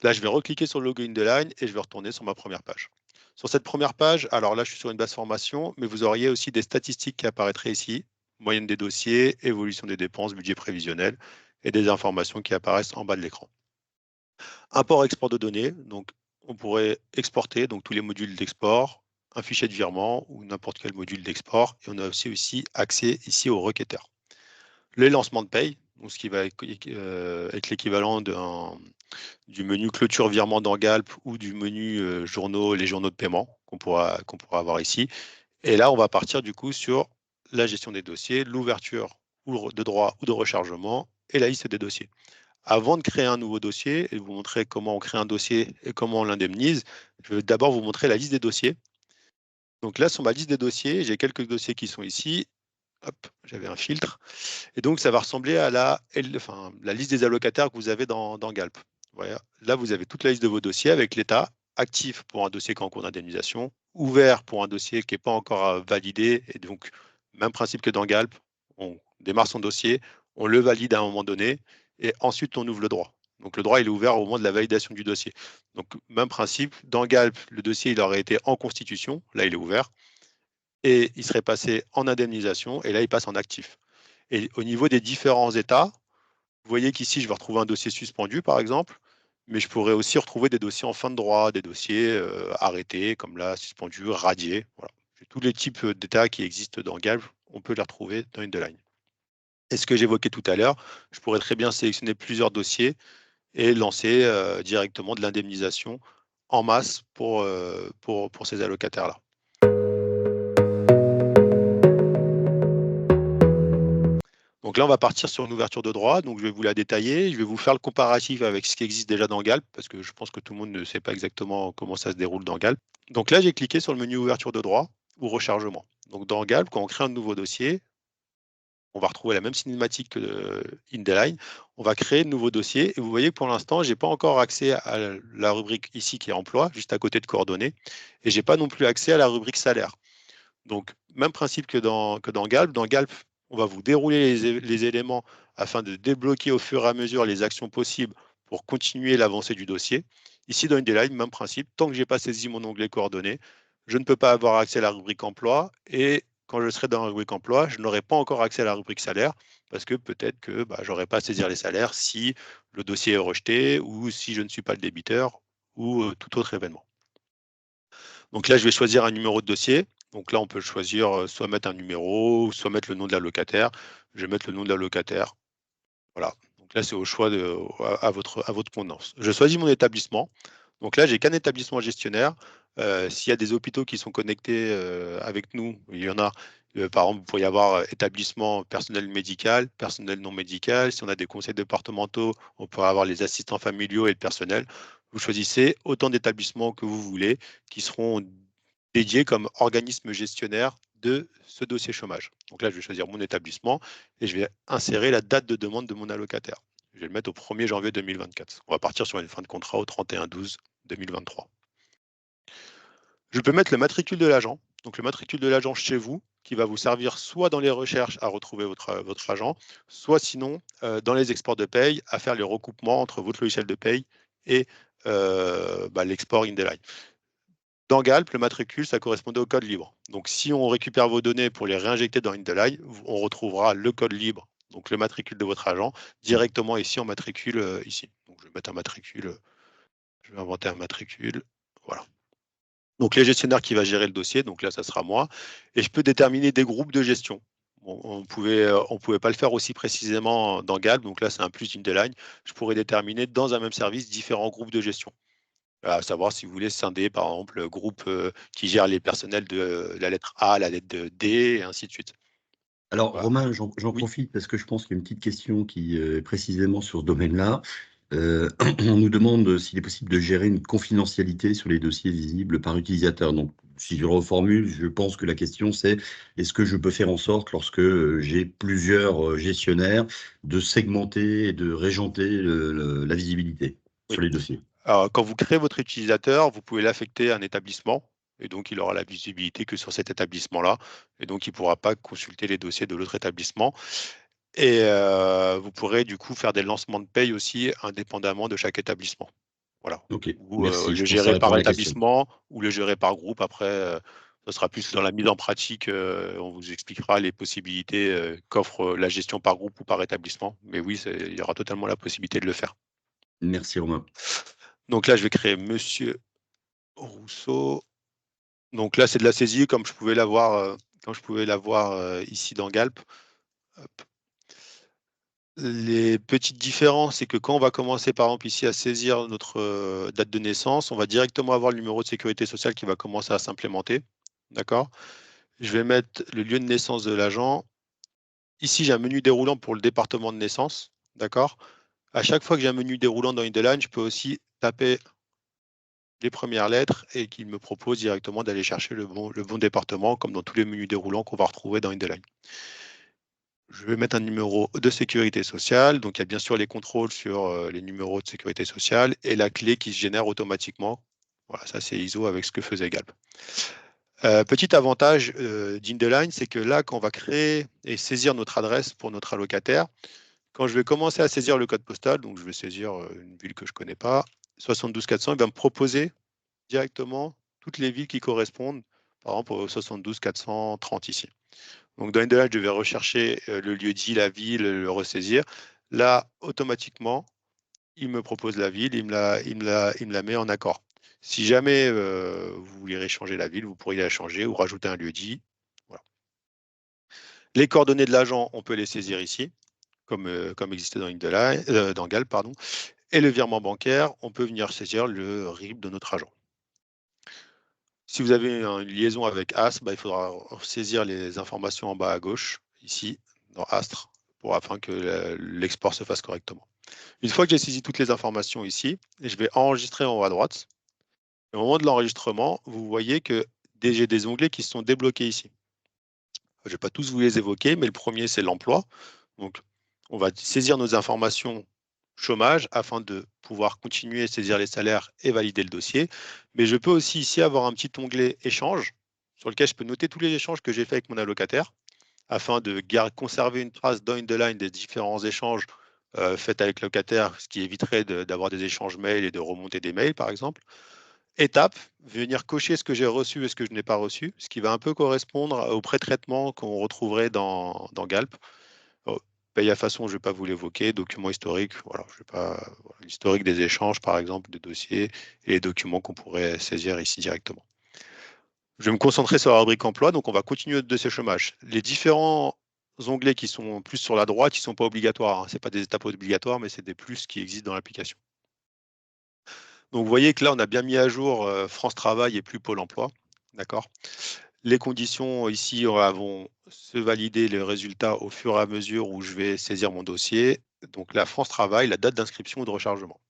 Là, je vais recliquer sur le logo Indeline et je vais retourner sur ma première page. Sur cette première page, alors là, je suis sur une base formation, mais vous auriez aussi des statistiques qui apparaîtraient ici, moyenne des dossiers, évolution des dépenses, budget prévisionnel, et des informations qui apparaissent en bas de l'écran. Import-export de données, donc on pourrait exporter donc tous les modules d'export, un fichier de virement ou n'importe quel module d'export. Et on a aussi accès ici au requêteur. Les lancements de paye, donc ce qui va être l'équivalent du menu clôture virement dans Galp ou du menu les journaux de paiement qu'on pourra avoir ici. Et là, on va partir du coup sur la gestion des dossiers, l'ouverture de droit ou de rechargement et la liste des dossiers. Avant de créer un nouveau dossier et de vous montrer comment on crée un dossier et comment on l'indemnise, je vais d'abord vous montrer la liste des dossiers. Donc là, sur ma liste des dossiers, j'ai quelques dossiers qui sont ici. Hop, j'avais un filtre. Et donc, ça va ressembler à la liste des allocataires que vous avez dans Galp. Voilà. Là, vous avez toute la liste de vos dossiers avec l'état actif pour un dossier qui est en cours d'indemnisation, ouvert pour un dossier qui n'est pas encore validé. Et donc, même principe que dans Galp, on démarre son dossier, on le valide à un moment donné, et ensuite on ouvre le droit. Donc le droit, il est ouvert au moment de la validation du dossier. Donc, même principe, dans Galp, le dossier, il aurait été en constitution, là, il est ouvert, et il serait passé en indemnisation, et là, il passe en actif. Et au niveau des différents états, vous voyez qu'ici, je vais retrouver un dossier suspendu, par exemple, mais je pourrais aussi retrouver des dossiers en fin de droit, des dossiers arrêtés, comme là, suspendu, radié. Voilà. Tous les types d'états qui existent dans Galp, on peut les retrouver dans Indeline. Et ce que j'évoquais tout à l'heure, je pourrais très bien sélectionner plusieurs dossiers et lancer directement de l'indemnisation en masse pour ces allocataires-là. Donc là, on va partir sur une ouverture de droit. Donc je vais vous la détailler. Je vais vous faire le comparatif avec ce qui existe déjà dans Galp, parce que je pense que tout le monde ne sait pas exactement comment ça se déroule dans Galp. Donc là, j'ai cliqué sur le menu ouverture de droit ou rechargement. Donc dans Galp, quand on crée un nouveau dossier, on va retrouver la même cinématique que InDesign. On va créer de nouveaux dossiers. Et vous voyez que pour l'instant, je n'ai pas encore accès à la rubrique ici qui est emploi, juste à côté de coordonnées. Et je n'ai pas non plus accès à la rubrique salaire. Donc, même principe que dans Galp. Dans Galp, on va vous dérouler les éléments afin de débloquer au fur et à mesure les actions possibles pour continuer l'avancée du dossier. Ici, dans InDesign, même principe. Tant que je n'ai pas saisi mon onglet coordonnées, je ne peux pas avoir accès à la rubrique emploi. Et quand je serai dans la rubrique emploi, je n'aurai pas encore accès à la rubrique salaire parce que peut-être que je n'aurai pas à saisir les salaires si le dossier est rejeté ou si je ne suis pas le débiteur ou tout autre événement. Donc là, je vais choisir un numéro de dossier. Donc là, on peut choisir soit mettre un numéro, soit mettre le nom de la locataire. Je vais mettre le nom de la locataire. Voilà. Donc là, c'est au choix à votre convenance. Je choisis mon établissement. Donc là, j'ai qu'un établissement gestionnaire. S'il y a des hôpitaux qui sont connectés avec nous, il y en a. Par exemple, vous pourriez avoir établissement personnel médical, personnel non médical. Si on a des conseils départementaux, on pourrait avoir les assistants familiaux et le personnel. Vous choisissez autant d'établissements que vous voulez qui seront dédiés comme organisme gestionnaire de ce dossier chômage. Donc là, je vais choisir mon établissement et je vais insérer la date de demande de mon allocataire. Je vais le mettre au 1er janvier 2024. On va partir sur une fin de contrat au 31/12/2023. Je peux mettre le matricule de l'agent, donc le matricule de l'agent chez vous, qui va vous servir soit dans les recherches à retrouver votre agent, soit sinon dans les exports de paye à faire les recoupements entre votre logiciel de paye et l'export InDesign. Dans Galp, le matricule, ça correspondait au code libre. Donc, si on récupère vos données pour les réinjecter dans InDesign, on retrouvera le code libre, donc le matricule de votre agent, directement ici en matricule, ici. Donc, je vais mettre un matricule, je vais inventer un matricule, voilà. Donc, les gestionnaires qui va gérer le dossier, donc là, ça sera moi. Et je peux déterminer des groupes de gestion. Bon, on ne pouvait pas le faire aussi précisément dans Galp, donc là, c'est un plus InDesign. Je pourrais déterminer dans un même service différents groupes de gestion. À savoir si vous voulez scinder, par exemple, le groupe qui gère les personnels de la lettre A à la lettre D, et ainsi de suite. Alors, Voilà. Romain, j'en Oui, profite parce que je pense qu'il y a une petite question qui est précisément sur ce domaine-là. On nous demande s'il est possible de gérer une confidentialité sur les dossiers visibles par utilisateur. Donc, si je reformule, je pense que la question c'est est-ce que je peux faire en sorte, lorsque j'ai plusieurs gestionnaires, de segmenter et de régenter la visibilité oui. sur les dossiers? Alors, quand vous créez votre utilisateur, vous pouvez l'affecter à un établissement. Et donc, il aura la visibilité que sur cet établissement-là. Et donc, il ne pourra pas consulter les dossiers de l'autre établissement. Et vous pourrez du coup faire des lancements de paye aussi indépendamment de chaque établissement. Voilà. Ok, Ou merci. Je le pense que ça gérer répond par à la question. établissement ou le gérer par groupe. Après, ce sera plus dans la mise en pratique. On vous expliquera les possibilités qu'offre la gestion par groupe ou par établissement. Mais oui, il y aura totalement la possibilité de le faire. Merci, Romain. Donc là, je vais créer Monsieur Rousseau. Donc là, c'est de la saisie comme je pouvais l'avoir ici dans Galp. Hop. Les petites différences, c'est que quand on va commencer par exemple ici à saisir notre date de naissance, on va directement avoir le numéro de sécurité sociale qui va commencer à s'implémenter. D'accord? Je vais mettre le lieu de naissance de l'agent. Ici, j'ai un menu déroulant pour le département de naissance. D'accord? À chaque fois que j'ai un menu déroulant dans InDesign, je peux aussi taper les premières lettres et qu'il me propose directement d'aller chercher le bon département, comme dans tous les menus déroulants qu'on va retrouver dans InDesign. Je vais mettre un numéro de sécurité sociale. Donc, il y a bien sûr les contrôles sur les numéros de sécurité sociale et la clé qui se génère automatiquement. Voilà, ça, c'est ISO avec ce que faisait Galp. Petit avantage d'InDesign, c'est que là, quand on va créer et saisir notre adresse pour notre allocataire, quand je vais commencer à saisir le code postal, donc je vais saisir une ville que je ne connais pas, 72 400, il va me proposer directement toutes les villes qui correspondent, par exemple, au 72 430 ici. Donc, dans InDesign, je vais rechercher le lieu-dit, la ville, le ressaisir. Là, automatiquement, il me propose la ville, il me la met en accord. Si jamais vous voulez changer la ville, vous pourriez la changer ou rajouter un lieu-dit. Voilà. Les coordonnées de l'agent, on peut les saisir ici, comme existait dans InDesign, dans Galp, pardon. Et le virement bancaire, on peut venir saisir le RIB de notre agent. Si vous avez une liaison avec Astre, il faudra saisir les informations en bas à gauche, ici, dans Astre, afin que l'export se fasse correctement. Une fois que j'ai saisi toutes les informations ici, je vais enregistrer en haut à droite. Au moment de l'enregistrement, vous voyez que j'ai des onglets qui sont débloqués ici. Je ne vais pas tous vous les évoquer, mais le premier, c'est l'emploi. Donc, on va saisir nos informations chômage afin de pouvoir continuer à saisir les salaires et valider le dossier. Mais je peux aussi ici avoir un petit onglet échange sur lequel je peux noter tous les échanges que j'ai fait avec mon allocataire afin de conserver une trace dans the line des différents échanges faits avec le locataire, ce qui éviterait d'avoir des échanges mails et de remonter des mails, par exemple. Étape, venir cocher ce que j'ai reçu et ce que je n'ai pas reçu, ce qui va un peu correspondre au pré-traitement qu'on retrouverait dans Galp. Paye à façon, je ne vais pas vous l'évoquer. Document historique, voilà, je vais pas, voilà, l'historique des échanges, par exemple, des dossiers et les documents qu'on pourrait saisir ici directement. Je vais me concentrer sur la rubrique emploi, donc on va continuer notre dossier chômage. Les différents onglets qui sont plus sur la droite, qui ne sont pas obligatoires. Ce n'est pas des étapes obligatoires, mais c'est des plus qui existent dans l'application. Donc vous voyez que là, on a bien mis à jour France Travail et plus Pôle emploi. D'accord. Les conditions ici vont se valider les résultats au fur et à mesure où je vais saisir mon dossier. Donc la France Travail, la date d'inscription ou de rechargement.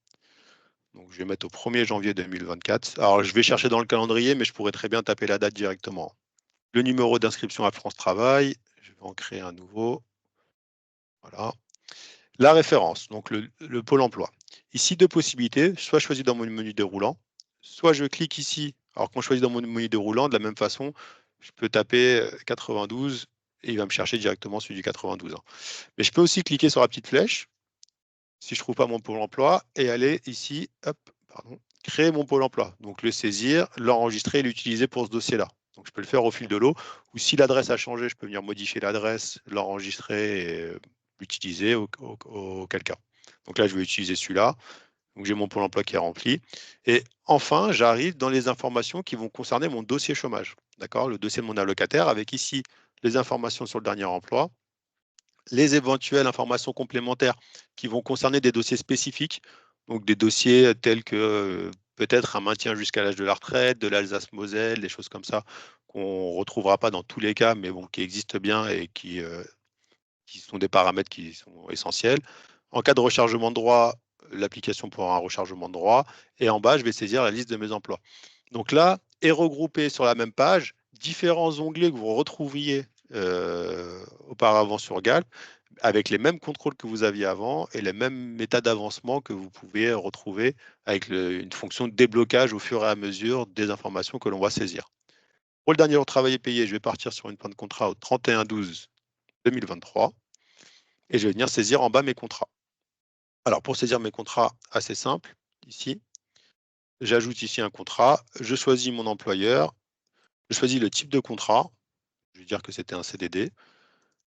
Donc je vais mettre au 1er janvier 2024. Alors je vais chercher dans le calendrier, mais je pourrais très bien taper la date directement. Le numéro d'inscription à France Travail, je vais en créer un nouveau. Voilà. La référence, donc le pôle emploi. Ici, deux possibilités, soit je choisis dans mon menu déroulant, soit je clique ici. Alors quand je choisis dans mon menu déroulant, de la même façon, je peux taper 92 et il va me chercher directement celui du 92. Mais je peux aussi cliquer sur la petite flèche, si je ne trouve pas mon pôle emploi, et aller ici, hop, pardon, créer mon pôle emploi. Donc le saisir, l'enregistrer et l'utiliser pour ce dossier-là. Donc je peux le faire au fil de l'eau, ou si l'adresse a changé, je peux venir modifier l'adresse, l'enregistrer et l'utiliser auquel cas. Donc là, je vais utiliser celui-là. Donc j'ai mon pôle emploi qui est rempli. Et enfin, j'arrive dans les informations qui vont concerner mon dossier chômage. D'accord, le dossier de mon allocataire, avec ici les informations sur le dernier emploi, les éventuelles informations complémentaires qui vont concerner des dossiers spécifiques, donc des dossiers tels que peut-être un maintien jusqu'à l'âge de la retraite, de l'Alsace-Moselle, des choses comme ça qu'on ne retrouvera pas dans tous les cas, mais bon, qui existent bien et qui sont des paramètres qui sont essentiels. En cas de rechargement de droit, l'application pour un rechargement de droit. Et en bas, je vais saisir la liste de mes emplois. Donc là, est regroupé sur la même page différents onglets que vous retrouviez auparavant sur Galp, avec les mêmes contrôles que vous aviez avant et les mêmes méthodes d'avancement que vous pouvez retrouver avec une fonction de déblocage au fur et à mesure des informations que l'on va saisir. Pour le dernier jour travaillé payé, je vais partir sur une fin de contrat au 31/12/2023 et je vais venir saisir en bas mes contrats. Alors pour saisir mes contrats, assez simple, ici, j'ajoute ici un contrat, je choisis mon employeur, je choisis le type de contrat, je vais dire que c'était un CDD,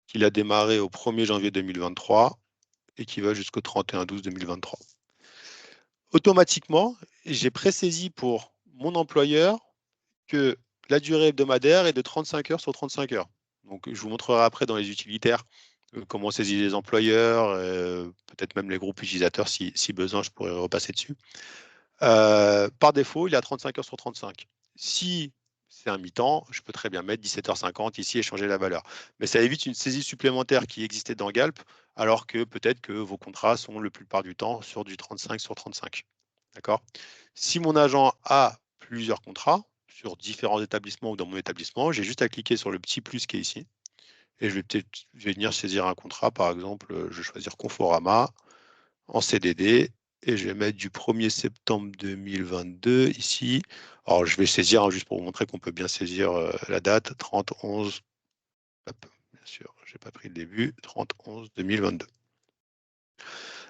qu'il a démarré au 1er janvier 2023 et qui va jusqu'au 31/12/2023. Automatiquement, j'ai présaisi pour mon employeur que la durée hebdomadaire est de 35 heures sur 35 heures. Donc, je vous montrerai après dans les utilitaires comment on saisit les employeurs, peut-être même les groupes utilisateurs si besoin, je pourrais repasser dessus. Par défaut, il est à 35 heures sur 35. Si c'est un mi-temps, je peux très bien mettre 17h50 ici et changer la valeur. Mais ça évite une saisie supplémentaire qui existait dans Galp, alors que peut-être que vos contrats sont la plupart du temps sur du 35 sur 35. D'accord ? Si mon agent a plusieurs contrats sur différents établissements ou dans mon établissement, j'ai juste à cliquer sur le petit plus qui est ici. Et je vais venir saisir un contrat, par exemple, je vais choisir Conforama en CDD et je vais mettre du 1er septembre 2022 ici. Alors, je vais saisir, juste pour vous montrer qu'on peut bien saisir la date, 30/11, bien sûr, je n'ai pas pris le début, 30/11/2022.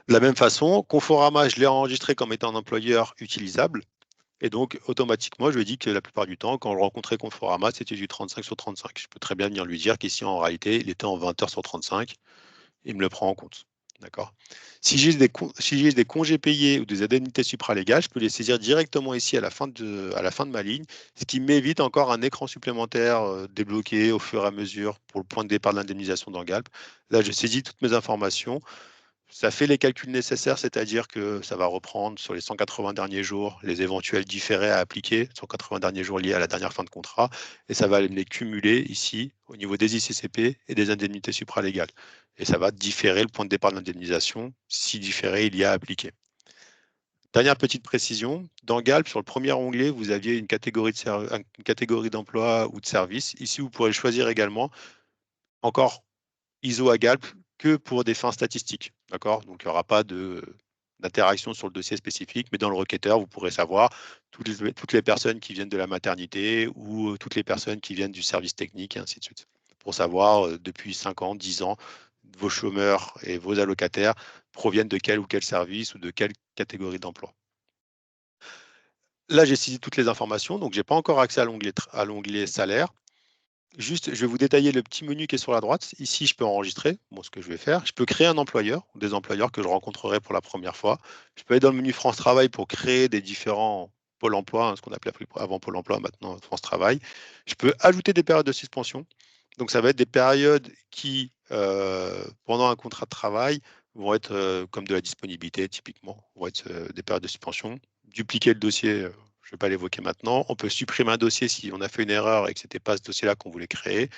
De la même façon, Conforama, je l'ai enregistré comme étant un employeur utilisable. Et donc, automatiquement, je lui ai dit que la plupart du temps, quand je rencontrais Conforama, c'était du 35 sur 35. Je peux très bien venir lui dire qu'ici, en réalité, il était en 20 heures sur 35. Il me le prend en compte. D'accord. Si j'ai des congés payés ou des indemnités supralégales, je peux les saisir directement ici à la fin de ma ligne, ce qui m'évite encore un écran supplémentaire débloqué au fur et à mesure pour le point de départ de l'indemnisation dans Galp. Là, je saisis toutes mes informations. Ça fait les calculs nécessaires, c'est-à-dire que ça va reprendre sur les 180 derniers jours les éventuels différés à appliquer, 180 derniers jours liés à la dernière fin de contrat, et ça va les cumuler ici au niveau des ICCP et des indemnités supralégales. Et ça va différer le point de départ de l'indemnisation si différé il y a à appliquer. Dernière petite précision, dans Galp, sur le premier onglet, vous aviez une catégorie d'emploi ou de service. Ici, vous pourrez le choisir également. encore ISO à Galp que pour des fins statistiques. D'accord? Donc, il n'y aura pas d'interaction sur le dossier spécifique, mais dans le requêteur, vous pourrez savoir toutes les personnes qui viennent de la maternité ou toutes les personnes qui viennent du service technique, et ainsi de suite. Pour savoir, depuis 5 ans, 10 ans, vos chômeurs et vos allocataires proviennent de quel ou quel service ou de quelle catégorie d'emploi. Là, j'ai saisi toutes les informations, donc je n'ai pas encore accès à l'onglet salaire. Juste, je vais vous détailler le petit menu qui est sur la droite. Ici, je peux enregistrer. Bon, ce que je vais faire, je peux créer un employeur ou des employeurs que je rencontrerai pour la première fois. Je peux aller dans le menu France Travail pour créer des différents pôles emploi, ce qu'on appelait avant Pôle emploi, maintenant France Travail. Je peux ajouter des périodes de suspension. Donc, ça va être des périodes qui, pendant un contrat de travail, vont être comme de la disponibilité, typiquement, vont être des périodes de suspension. Dupliquer le dossier, je ne vais pas l'évoquer maintenant. On peut supprimer un dossier si on a fait une erreur et que ce n'était pas ce dossier-là qu'on voulait créer.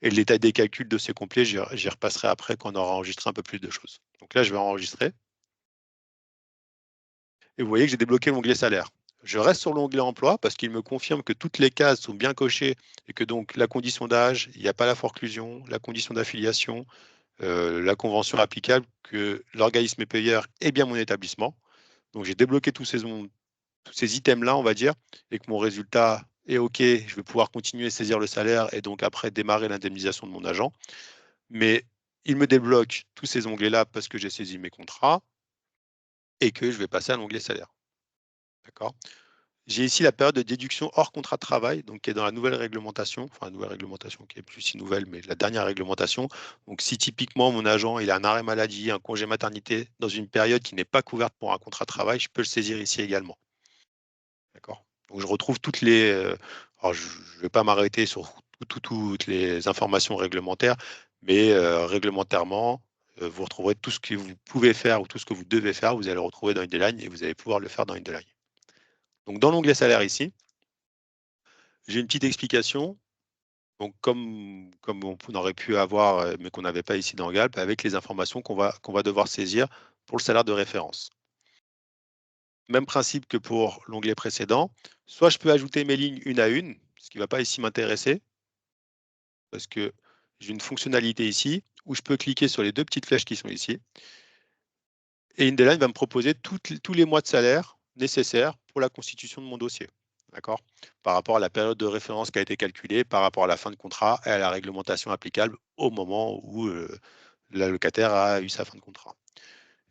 Et le détail des calculs, dossier complet, j'y repasserai après quand on aura enregistré un peu plus de choses. Donc là, je vais enregistrer. Et vous voyez que j'ai débloqué l'onglet salaire. Je reste sur l'onglet emploi parce qu'il me confirme que toutes les cases sont bien cochées et que donc la condition d'âge, il n'y a pas la forclusion, la condition d'affiliation, la convention applicable, que l'organisme payeur est bien mon établissement. Donc j'ai débloqué tous ces items-là, on va dire, et que mon résultat est OK, je vais pouvoir continuer à saisir le salaire et donc après démarrer l'indemnisation de mon agent. Mais il me débloque tous ces onglets-là parce que j'ai saisi mes contrats et que je vais passer à l'onglet salaire. D'accord ? J'ai ici la période de déduction hors contrat de travail, donc qui est dans la nouvelle réglementation, enfin nouvelle réglementation qui est plus si nouvelle, mais la dernière réglementation. Donc si typiquement mon agent il a un arrêt maladie, un congé maternité dans une période qui n'est pas couverte pour un contrat de travail, je peux le saisir ici également. D'accord. Donc je retrouve toutes les. Alors je ne vais pas m'arrêter sur toutes les informations réglementaires, mais réglementairement, vous retrouverez tout ce que vous pouvez faire ou tout ce que vous devez faire, vous allez le retrouver dans InDesign et vous allez pouvoir le faire dans InDesign. Donc dans l'onglet salaire ici, j'ai une petite explication. Donc comme on aurait pu avoir, mais qu'on n'avait pas ici dans Galp, avec les informations qu'on va devoir saisir pour le salaire de référence. Même principe que pour l'onglet précédent. Soit je peux ajouter mes lignes une à une, ce qui ne va pas ici m'intéresser, parce que j'ai une fonctionnalité ici où je peux cliquer sur les deux petites flèches qui sont ici. Et InDesign va me proposer tous les mois de salaire nécessaires pour la constitution de mon dossier. D'accord ? Par rapport à la période de référence qui a été calculée, par rapport à la fin de contrat et à la réglementation applicable au moment où l'allocataire a eu sa fin de contrat.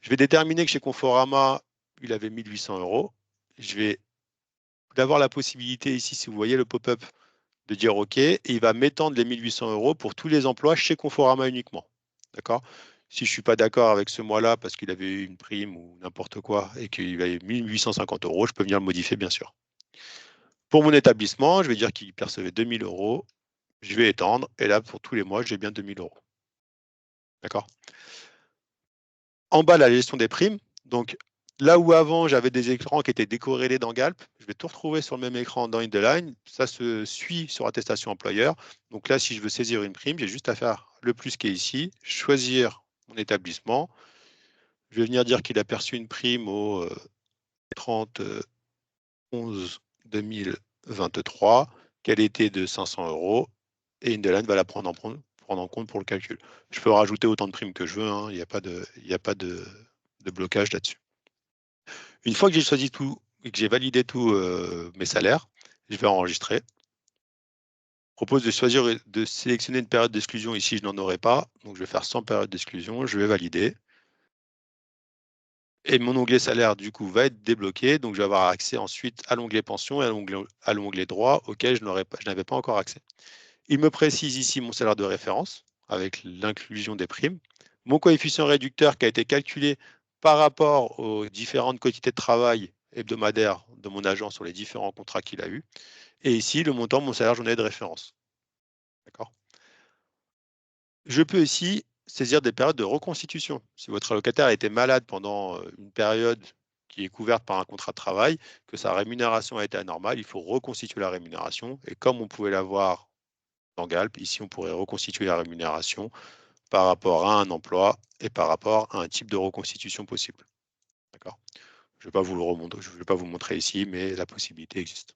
Je vais déterminer que chez Conforama, il avait 1 800 €. Je vais d'avoir la possibilité ici, si vous voyez le pop-up, de dire OK, et il va m'étendre les 1 800 € pour tous les emplois chez Conforama uniquement. D'accord ? Si je ne suis pas d'accord avec ce mois-là parce qu'il avait eu une prime ou n'importe quoi et qu'il avait 1 850 €, je peux venir le modifier, bien sûr. Pour mon établissement, je vais dire qu'il percevait 2 000 €. Je vais étendre et là, pour tous les mois, j'ai bien 2 000 €. D'accord ? En bas, la gestion des primes. Donc, là où avant, j'avais des écrans qui étaient décorrélés dans Galp, je vais tout retrouver sur le même écran dans InDesign. Ça se suit sur attestation employeur. Donc là, si je veux saisir une prime, j'ai juste à faire le plus qui est ici, choisir mon établissement. Je vais venir dire qu'il a perçu une prime au 30 11 2023, qu'elle était de 500 €, et InDesign va la prendre en compte pour le calcul. Je peux rajouter autant de primes que je veux, hein, il n'y a pas de blocage là-dessus. Une fois que j'ai choisi tout et que j'ai validé tous mes salaires, je vais enregistrer. Je propose de sélectionner une période d'exclusion. Ici, je n'en aurai pas, donc je vais faire 100 périodes d'exclusion. Je vais valider. Et mon onglet salaire, du coup, va être débloqué. Donc, je vais avoir accès ensuite à l'onglet pension et à l'onglet droit auquel je n'avais pas encore accès. Il me précise ici mon salaire de référence avec l'inclusion des primes. Mon coefficient réducteur qui a été calculé par rapport aux différentes quantités de travail hebdomadaires de mon agent sur les différents contrats qu'il a eus. Et ici, le montant de mon salaire journalier de référence. D'accord ? Je peux ici saisir des périodes de reconstitution. Si votre allocataire a été malade pendant une période qui est couverte par un contrat de travail, que sa rémunération a été anormale, il faut reconstituer la rémunération. Et comme on pouvait l'avoir dans Galp, ici, on pourrait reconstituer la rémunération par rapport à un emploi et par rapport à un type de reconstitution possible. D'accord ? Je ne vais pas vous le montrer ici, mais la possibilité existe.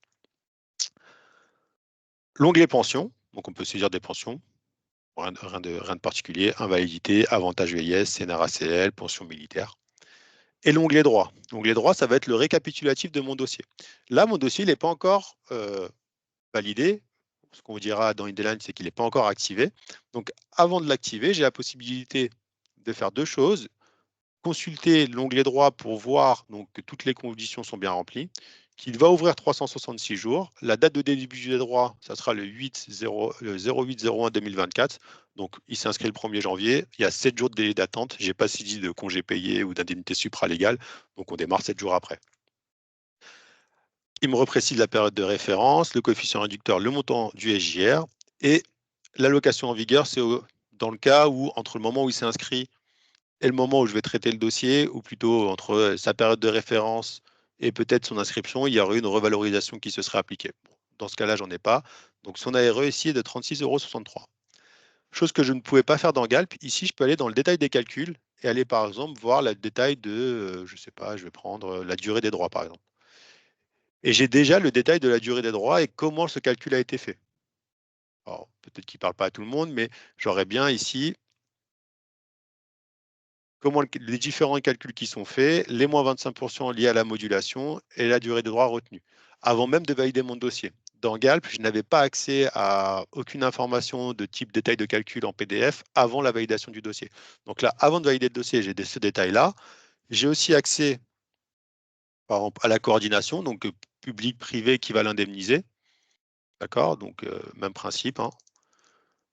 L'onglet pension, donc on peut saisir des pensions. Rien de particulier. Invalidité, avantage vieillesse, CNRACL, pension militaire. Et l'onglet droit. L'onglet droit, ça va être le récapitulatif de mon dossier. Là, mon dossier, il n'est pas encore validé. Ce qu'on vous dira dans InDesign, c'est qu'il n'est pas encore activé. Donc, avant de l'activer, j'ai la possibilité de faire deux choses. Consulter l'onglet droit pour voir donc, que toutes les conditions sont bien remplies, qu'il va ouvrir 366 jours. La date de début des droits, ça sera le 08-01-2024. Donc, il s'inscrit le 1er janvier. Il y a 7 jours de délai d'attente. Je n'ai pas saisi de congé payé ou d'indemnité supralégale. Donc, on démarre 7 jours après. Il me reprécise la période de référence, le coefficient réducteur, le montant du SJR et l'allocation en vigueur, c'est dans le cas où, entre le moment où il s'est inscrit et le moment où je vais traiter le dossier, ou plutôt entre sa période de référence et peut-être son inscription, il y aurait une revalorisation qui se serait appliquée. Bon, dans ce cas-là, j'en ai pas. Donc son ARE ici est de 36,63 €. Chose que je ne pouvais pas faire dans Galp. Ici, je peux aller dans le détail des calculs et aller par exemple voir le détail de, je ne sais pas, je vais prendre la durée des droits par exemple. Et j'ai déjà le détail de la durée des droits et comment ce calcul a été fait. Alors, peut-être qu'il ne parle pas à tout le monde, mais j'aurais bien ici comment les différents calculs qui sont faits, les moins 25% liés à la modulation et la durée de droit retenue, avant même de valider mon dossier. Dans Galp, je n'avais pas accès à aucune information de type détail de calcul en PDF avant la validation du dossier. Donc là, avant de valider le dossier, j'ai ce détail-là. J'ai aussi accès, par exemple, à la coordination, donc public, privé qui va l'indemniser. D'accord, donc même principe. Hein.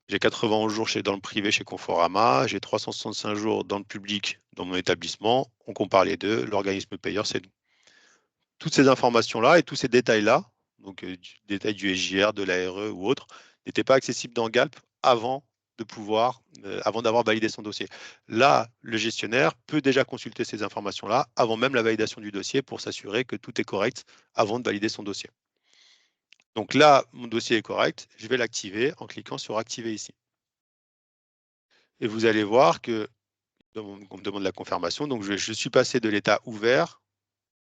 J'ai 80 jours dans le privé chez Conforama, j'ai 365 jours dans le public dans mon établissement. On compare les deux, l'organisme payeur, c'est nous. Toutes ces informations-là et tous ces détails-là, donc détails du SJR, de l'ARE ou autre, n'étaient pas accessibles dans Galp avant avant d'avoir validé son dossier. Là, le gestionnaire peut déjà consulter ces informations-là avant même la validation du dossier pour s'assurer que tout est correct avant de valider son dossier. Donc là, mon dossier est correct, je vais l'activer en cliquant sur activer ici. Et vous allez voir que on me demande la confirmation, donc je suis passé de l'état ouvert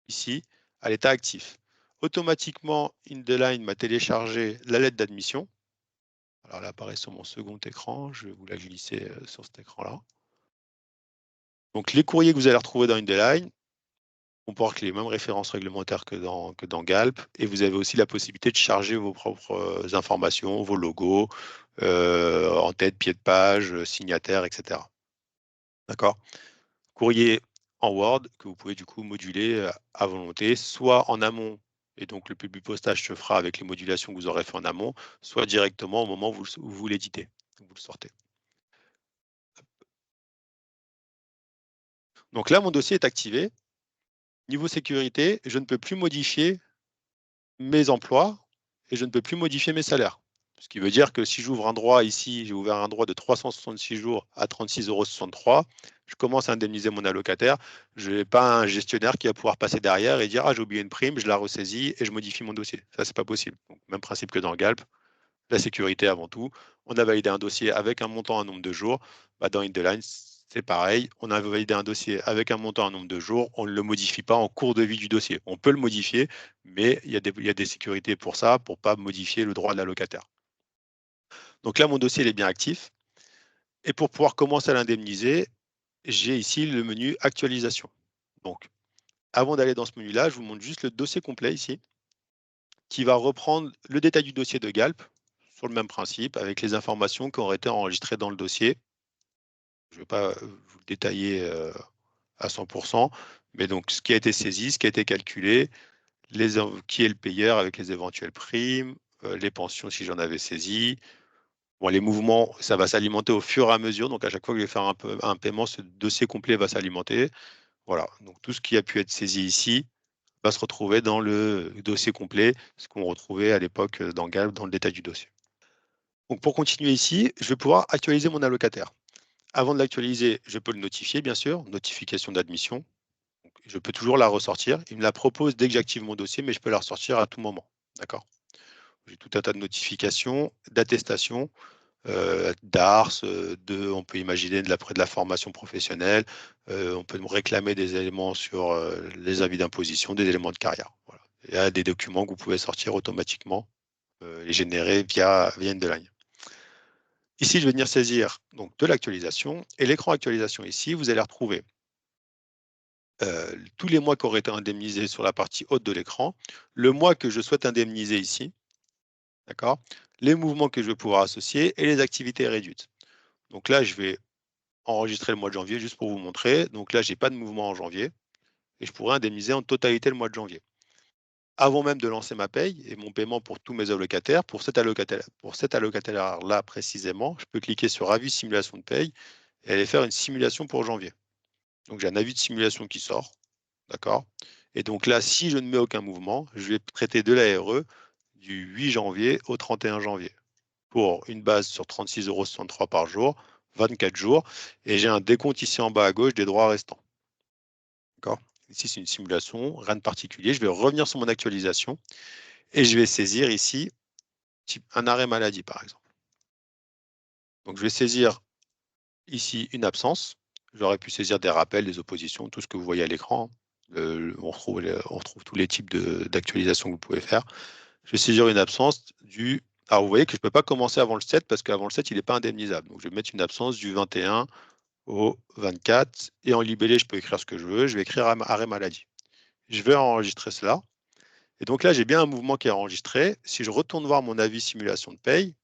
ici à l'état actif. Automatiquement, InDesign m'a téléchargé la lettre d'admission. Alors elle apparaît sur mon second écran, je vais vous la glisser sur cet écran-là. Donc les courriers que vous allez retrouver dans InDesign comportent les mêmes références réglementaires que dans Galp, et vous avez aussi la possibilité de charger vos propres informations, vos logos, en tête, pied de page, signataire, etc. D'accord ? Courrier en Word que vous pouvez du coup moduler à volonté, soit en amont, et donc le public postage se fera avec les modulations que vous aurez fait en amont, soit directement au moment où vous l'éditez, vous le sortez. Donc là, mon dossier est activé. Niveau sécurité, je ne peux plus modifier mes emplois et je ne peux plus modifier mes salaires. Ce qui veut dire que si j'ouvre un droit ici, j'ai ouvert un droit de 366 jours à 36,63 €, je commence à indemniser mon allocataire. Je n'ai pas un gestionnaire qui va pouvoir passer derrière et dire « Ah, j'ai oublié une prime, je la ressaisis et je modifie mon dossier ». Ça, c'est pas possible. Donc, même principe que dans Galp, la sécurité avant tout. On a validé un dossier avec un montant, un nombre de jours. Dans InDesign, c'est pareil. On a validé un dossier avec un montant, un nombre de jours. On ne le modifie pas en cours de vie du dossier. On peut le modifier, mais il y a des sécurités pour ça, pour ne pas modifier le droit de l'allocataire. Donc là, mon dossier il est bien actif. Et pour pouvoir commencer à l'indemniser, j'ai ici le menu actualisation. Donc, avant d'aller dans ce menu-là, je vous montre juste le dossier complet ici, qui va reprendre le détail du dossier de Galp, sur le même principe, avec les informations qui auraient été enregistrées dans le dossier. Je ne vais pas vous le détailler à 100%, mais donc ce qui a été saisi, ce qui a été calculé, qui est le payeur avec les éventuelles primes, les pensions si j'en avais saisi. Bon, les mouvements, ça va s'alimenter au fur et à mesure. Donc, à chaque fois que je vais faire un paiement, ce dossier complet va s'alimenter. Voilà. Donc, tout ce qui a pu être saisi ici va se retrouver dans le dossier complet, ce qu'on retrouvait à l'époque dans Galp, dans le détail du dossier. Donc, pour continuer ici, je vais pouvoir actualiser mon allocataire. Avant de l'actualiser, je peux le notifier, bien sûr, notification d'admission. Je peux toujours la ressortir. Il me la propose dès que j'active mon dossier, mais je peux la ressortir à tout moment. D'accord ? J'ai tout un tas de notifications, d'attestations, d'ARS, on peut imaginer de la formation professionnelle, on peut me réclamer des éléments sur les avis d'imposition, des éléments de carrière. Voilà. Il y a des documents que vous pouvez sortir automatiquement et générer via InDesign. Ici, je vais venir saisir donc, de l'actualisation. Et l'écran actualisation ici, vous allez retrouver tous les mois qui auraient été indemnisés sur la partie haute de l'écran, le mois que je souhaite indemniser ici, d'accord, les mouvements que je vais pouvoir associer et les activités réduites. Donc là, je vais enregistrer le mois de janvier juste pour vous montrer. Donc là, je n'ai pas de mouvement en janvier et je pourrais indemniser en totalité le mois de janvier. Avant même de lancer ma paye et mon paiement pour tous mes allocataires, pour cet allocataire-là précisément, je peux cliquer sur avis simulation de paye et aller faire une simulation pour janvier. Donc j'ai un avis de simulation qui sort, d'accord? Et donc là, si je ne mets aucun mouvement, je vais traiter de l'ARE du 8 janvier au 31 janvier pour une base sur 36,63 € par jour, 24 jours, et j'ai un décompte ici en bas à gauche des droits restants. D'accord? Ici, c'est une simulation, rien de particulier. Je vais revenir sur mon actualisation et je vais saisir ici un arrêt maladie, par exemple. Donc, je vais saisir ici une absence. J'aurais pu saisir des rappels, des oppositions, tout ce que vous voyez à l'écran. On retrouve tous les types d'actualisation que vous pouvez faire. Je vais saisir une absence du... Alors, vous voyez que je ne peux pas commencer avant le 7 parce qu'avant le 7, il n'est pas indemnisable. Donc, je vais mettre une absence du 21 au 24. Et en libellé, je peux écrire ce que je veux. Je vais écrire arrêt maladie. Je vais enregistrer cela. Et donc là, j'ai bien un mouvement qui est enregistré. Si je retourne voir mon avis simulation de paye,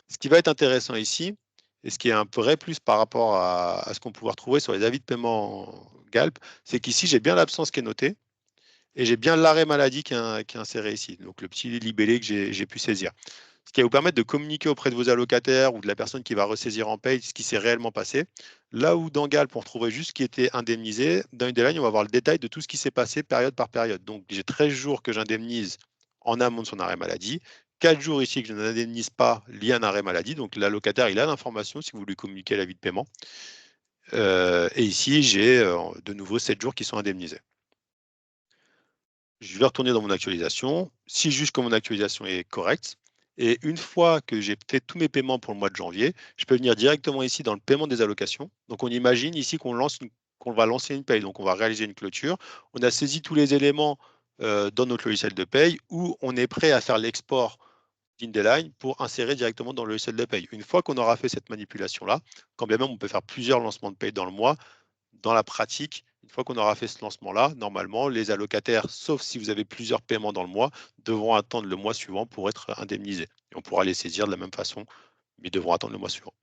ce qui va être intéressant ici, et ce qui est un vrai plus par rapport à ce qu'on peut retrouver sur les avis de paiement Galp, c'est qu'ici, j'ai bien l'absence qui est notée et j'ai bien l'arrêt maladie qui est inséré ici, donc le petit libellé que j'ai pu saisir. Ce qui va vous permettre de communiquer auprès de vos allocataires ou de la personne qui va ressaisir en paye ce qui s'est réellement passé. Là où dans Galp, on retrouverait juste ce qui était indemnisé, dans Indeline, on va voir le détail de tout ce qui s'est passé période par période. Donc, j'ai 13 jours que j'indemnise en amont de son arrêt maladie, 4 jours ici que je n'indemnise pas lié à un arrêt maladie. Donc, l'allocataire, il a l'information si vous lui communiquez l'avis de paiement. Et ici, j'ai de nouveau 7 jours qui sont indemnisés. Je vais retourner dans mon actualisation. Si je juge que mon actualisation est correcte, et une fois que j'ai fait tous mes paiements pour le mois de janvier, je peux venir directement ici dans le paiement des allocations. Donc on imagine ici qu'on va lancer une paye, donc on va réaliser une clôture. On a saisi tous les éléments dans notre logiciel de paye où on est prêt à faire l'export d'Indeline pour insérer directement dans le logiciel de paye. Une fois qu'on aura fait cette manipulation-là, quand bien même on peut faire plusieurs lancements de paye dans le mois, dans la pratique, une fois qu'on aura fait ce lancement-là, normalement, les allocataires, sauf si vous avez plusieurs paiements dans le mois, devront attendre le mois suivant pour être indemnisés. Et on pourra les saisir de la même façon, mais devront attendre le mois suivant.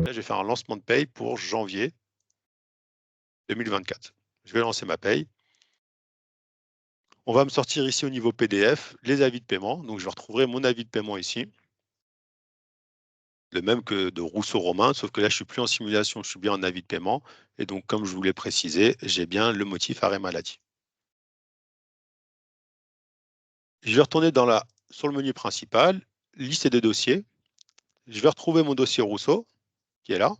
Là, je vais faire un lancement de paye pour janvier 2024. Je vais lancer ma paye. On va me sortir ici au niveau PDF les avis de paiement. Donc, je retrouverai mon avis de paiement ici. Le même que de Rousseau-Romain, sauf que là, je ne suis plus en simulation, je suis bien en avis de paiement. Et donc, comme je vous l'ai précisé, j'ai bien le motif arrêt maladie. Je vais retourner sur le menu principal, liste des dossiers. Je vais retrouver mon dossier Rousseau, qui est là.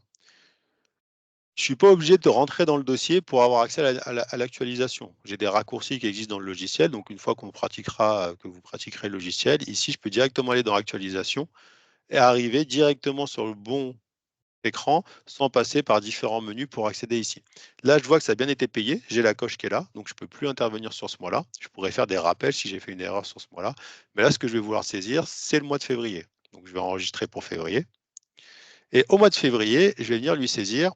Je ne suis pas obligé de rentrer dans le dossier pour avoir accès à l'actualisation. J'ai des raccourcis qui existent dans le logiciel. Donc, une fois que vous pratiquerez le logiciel, ici, je peux directement aller dans l'actualisation et arriver directement sur le bon écran sans passer par différents menus pour accéder ici. Là, je vois que ça a bien été payé. J'ai la coche qui est là, donc je ne peux plus intervenir sur ce mois-là. Je pourrais faire des rappels si j'ai fait une erreur sur ce mois-là. Mais là, ce que je vais vouloir saisir, c'est le mois de février. Donc, je vais enregistrer pour février. Et au mois de février, je vais venir lui saisir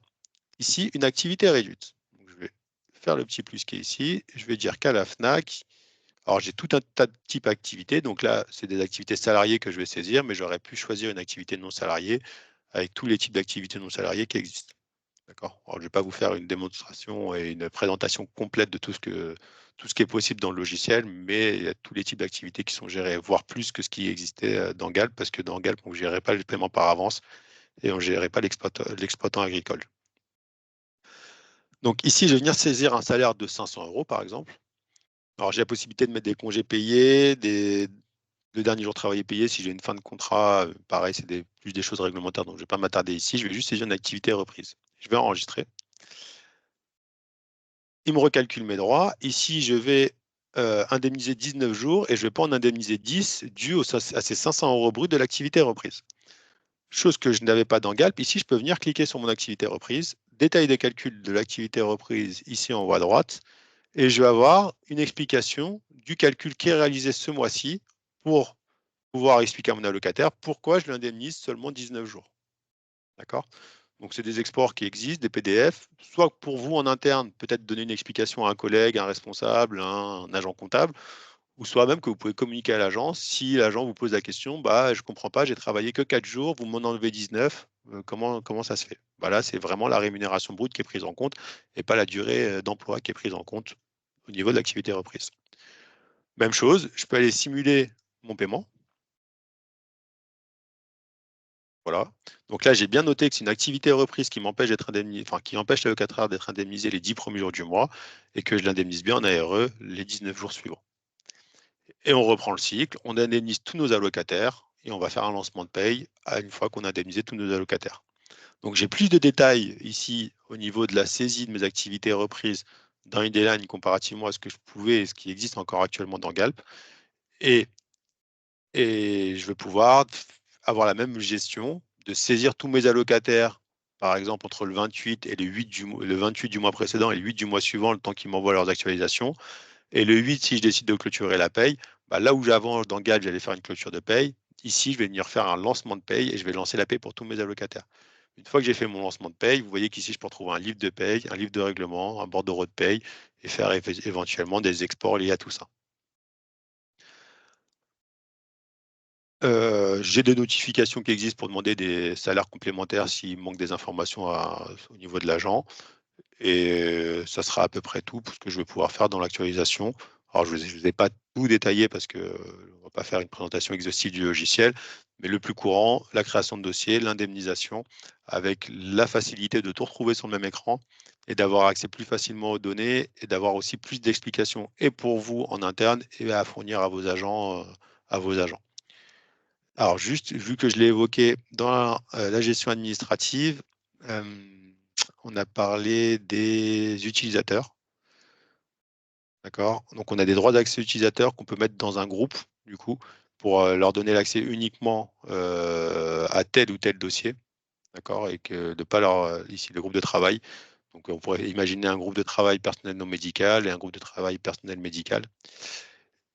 ici une activité réduite. Donc, je vais faire le petit plus qui est ici. Je vais dire qu'à la FNAC, alors j'ai tout un tas de types d'activités. Donc là, c'est des activités salariées que je vais saisir, mais j'aurais pu choisir une activité non salariée avec tous les types d'activités non salariées qui existent. D'accord. Alors, je ne vais pas vous faire une démonstration et une présentation complète de tout ce qui est possible dans le logiciel, mais il y a tous les types d'activités qui sont gérées, voire plus que ce qui existait dans Galp, parce que dans Galp, on ne gérait pas le paiement par avance et on ne gérait pas l'exploitant agricole. Donc ici, je vais venir saisir un salaire de 500 €, par exemple. Alors, j'ai la possibilité de mettre des congés payés, le dernier jour travaillé payé. Si j'ai une fin de contrat, pareil, c'est plus des choses réglementaires, donc je ne vais pas m'attarder ici. Je vais juste saisir une activité reprise. Je vais enregistrer. Il me recalcule mes droits. Ici, je vais indemniser 19 jours et je ne vais pas en indemniser 10 dû à ces 500 € bruts de l'activité reprise. Chose que je n'avais pas dans Galp. Ici, je peux venir cliquer sur mon activité reprise, détail des calculs de l'activité reprise ici en haut à droite, et je vais avoir une explication du calcul qui est réalisé ce mois-ci pour pouvoir expliquer à mon allocataire pourquoi je l'indemnise seulement 19 jours. D'accord? Donc, c'est des exports qui existent, des PDF, soit pour vous en interne, peut-être donner une explication à un collègue, un responsable, un agent comptable, ou soit même que vous pouvez communiquer à l'agent. Si l'agent vous pose la question, bah, je ne comprends pas, j'ai travaillé que 4 jours, vous m'en enlevez 19, comment ça se fait? Bah là, c'est vraiment la rémunération brute qui est prise en compte et pas la durée d'emploi qui est prise en compte au niveau de l'activité reprise. Même chose, je peux aller simuler mon paiement. Voilà. Donc là, j'ai bien noté que c'est une activité reprise qui m'empêche d'être indemnisé, enfin qui empêche l'allocataire d'être indemnisé les 10 premiers jours du mois et que je l'indemnise bien en ARE les 19 jours suivants. Et on reprend le cycle, on indemnise tous nos allocataires et on va faire un lancement de paye à une fois qu'on a indemnisé tous nos allocataires. Donc j'ai plus de détails ici au niveau de la saisie de mes activités reprises dans InDesign comparativement à ce que je pouvais et ce qui existe encore actuellement dans Galp. Et, et je vais pouvoir avoir la même gestion de saisir tous mes allocataires, par exemple entre le 28 et le 28 du mois précédent et le 8 du mois suivant, le temps qu'ils m'envoient leurs actualisations. Et le 8, si je décide de clôturer la paye, bah là où j'avance dans Galp, j'allais faire une clôture de paye. Ici, je vais venir faire un lancement de paye et je vais lancer la paye pour tous mes allocataires. Une fois que j'ai fait mon lancement de paye, vous voyez qu'ici, je peux retrouver un livre de paye, un livre de règlement, un bordereau de paye et faire éventuellement des exports liés à tout ça. J'ai des notifications qui existent pour demander des salaires complémentaires s'il manque des informations au niveau de l'agent. Et ça sera à peu près tout pour ce que je vais pouvoir faire dans l'actualisation. Alors, je ne vous ai pas tout détaillé parce qu'on ne va pas faire une présentation exhaustive du logiciel, mais le plus courant, la création de dossier, l'indemnisation, avec la facilité de tout retrouver sur le même écran et d'avoir accès plus facilement aux données et d'avoir aussi plus d'explications et pour vous en interne et à fournir à vos agents. Alors, juste, vu que je l'ai évoqué dans la gestion administrative, on a parlé des utilisateurs. D'accord? Donc, on a des droits d'accès utilisateurs qu'on peut mettre dans un groupe, du coup, pour leur donner l'accès uniquement à tel ou tel dossier. D'accord? Et que de ne pas leur. Ici, le groupe de travail. Donc, on pourrait imaginer un groupe de travail personnel non médical et un groupe de travail personnel médical.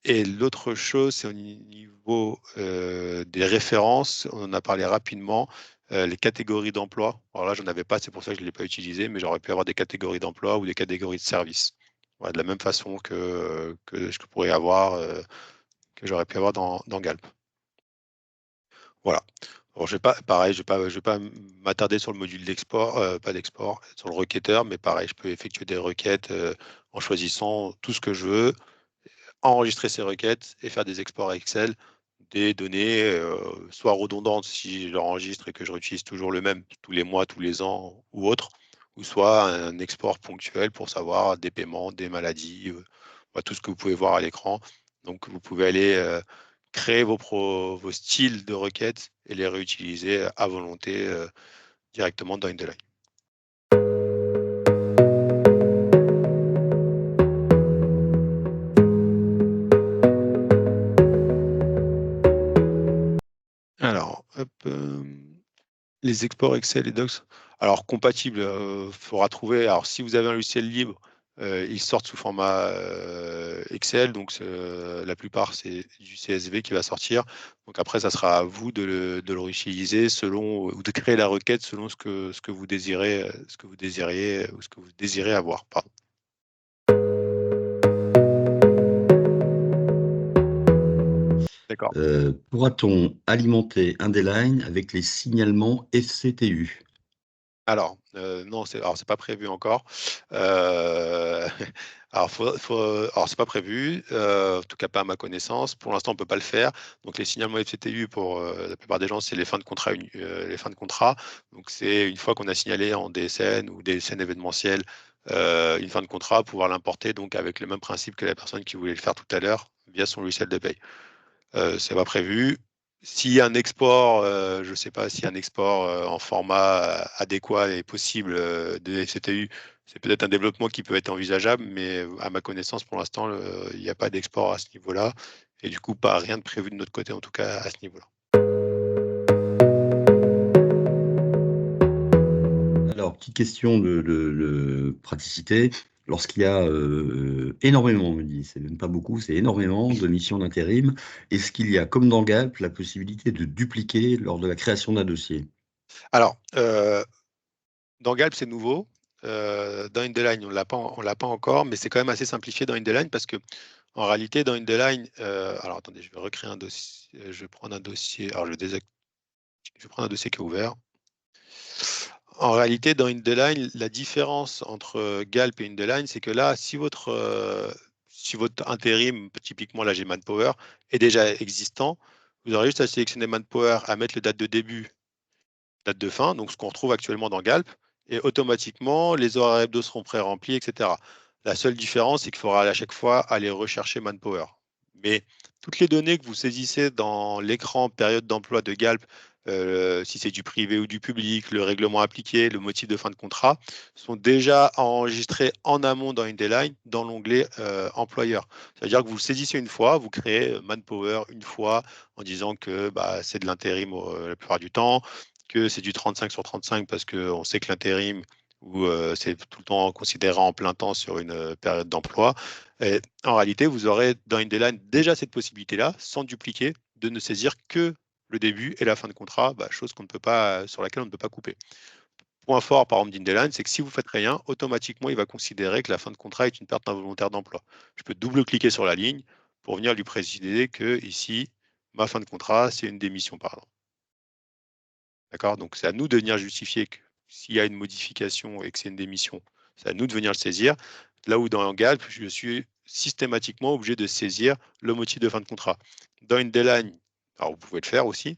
Et l'autre chose, c'est au niveau des références. On en a parlé rapidement. Les catégories d'emploi. Alors là, je n'en avais pas, c'est pour ça que je ne l'ai pas utilisé, mais j'aurais pu avoir des catégories d'emploi ou des catégories de services. Voilà, de la même façon que je pourrais avoir, que j'aurais pu avoir dans Galp. Voilà. Alors, pareil, je vais pas m'attarder sur le module d'export, pas d'export, sur le requêteur, mais pareil, je peux effectuer des requêtes en choisissant tout ce que je veux, enregistrer ces requêtes et faire des exports à Excel, des données soit redondantes si je l'enregistre et que je réutilise toujours le même tous les mois, tous les ans ou autre, ou soit un export ponctuel pour savoir des paiements, des maladies, tout ce que vous pouvez voir à l'écran. Donc vous pouvez aller créer vos styles de requêtes et les réutiliser à volonté directement dans InDesign. Alors, hop, les exports Excel et Docs. Alors, compatible, il faudra trouver. Alors, si vous avez un logiciel libre, ils sortent sous format Excel. Donc, la plupart, c'est du CSV qui va sortir. Donc, après, ça sera à vous de le réutiliser selon, ou de créer la requête selon ce que vous désirez, ou ce que vous désirez avoir. Pardon. D'accord. Pourra-t-on alimenter InDesign avec les signalements FCTU? Alors, non, c'est pas prévu encore. Alors, c'est pas prévu, en tout cas pas à ma connaissance. Pour l'instant, on peut pas le faire. Donc, les signalements FCTU pour la plupart des gens, c'est les fins de contrat, les fins de contrat. Donc, c'est une fois qu'on a signalé en DSN ou DSN événementiel une fin de contrat, pouvoir l'importer donc avec le même principe que la personne qui voulait le faire tout à l'heure via son logiciel de paye. C'est pas prévu. S'il y a un export, je ne sais pas si un export en format adéquat est possible de FCTU, c'est peut-être un développement qui peut être envisageable, mais à ma connaissance, pour l'instant, il n'y a pas d'export à ce niveau-là. Et du coup, pas rien de prévu de notre côté, en tout cas, à ce niveau-là. Alors, petite question de praticité. lorsqu'il y a énormément, on me dit, c'est même pas beaucoup, c'est énormément de missions d'intérim, est-ce qu'il y a, comme dans Galp, la possibilité de dupliquer lors de la création d'un dossier? Alors, dans Galp, c'est nouveau. Dans InDesign, on l'a pas encore, mais c'est quand même assez simplifié dans InDesign parce que en réalité, dans InDesign, alors attendez, je vais recréer un dossier. Je vais prendre un dossier. Alors, je vais prendre un dossier qui est ouvert. En réalité, dans InDesign, la différence entre Galp et InDesign, c'est que là, si votre intérim, typiquement là j'ai Manpower, est déjà existant, vous aurez juste à sélectionner Manpower, à mettre le date de début, date de fin, donc ce qu'on retrouve actuellement dans Galp, et automatiquement, les horaires hebdo seront pré-remplis, etc. La seule différence, c'est qu'il faudra à chaque fois aller rechercher Manpower. Mais toutes les données que vous saisissez dans l'écran période d'emploi de Galp, si c'est du privé ou du public, le règlement appliqué, le motif de fin de contrat, sont déjà enregistrés en amont dans InDesign dans l'onglet employeur. C'est-à-dire que vous le saisissez une fois, vous créez Manpower une fois en disant que bah, c'est de l'intérim la plupart du temps, que c'est du 35 sur 35 parce qu'on sait que l'intérim ou c'est tout le temps considéré en plein temps sur une période d'emploi. Et en réalité, vous aurez dans InDesign déjà cette possibilité-là, sans dupliquer, de ne saisir que le début et la fin de contrat, bah, chose qu'on ne peut pas, sur laquelle on ne peut pas couper. Point fort, par exemple, d'InDesign, c'est que si vous faites rien, automatiquement, il va considérer que la fin de contrat est une perte involontaire d'emploi. Je peux double-cliquer sur la ligne pour venir lui préciser que ici, ma fin de contrat, c'est une démission, par exemple. D'accord? Donc, c'est à nous de venir justifier que s'il y a une modification et que c'est une démission, c'est à nous de venir le saisir. Là où dans Galp, je suis systématiquement obligé de saisir le motif de fin de contrat. Dans InDesign, alors vous pouvez le faire aussi,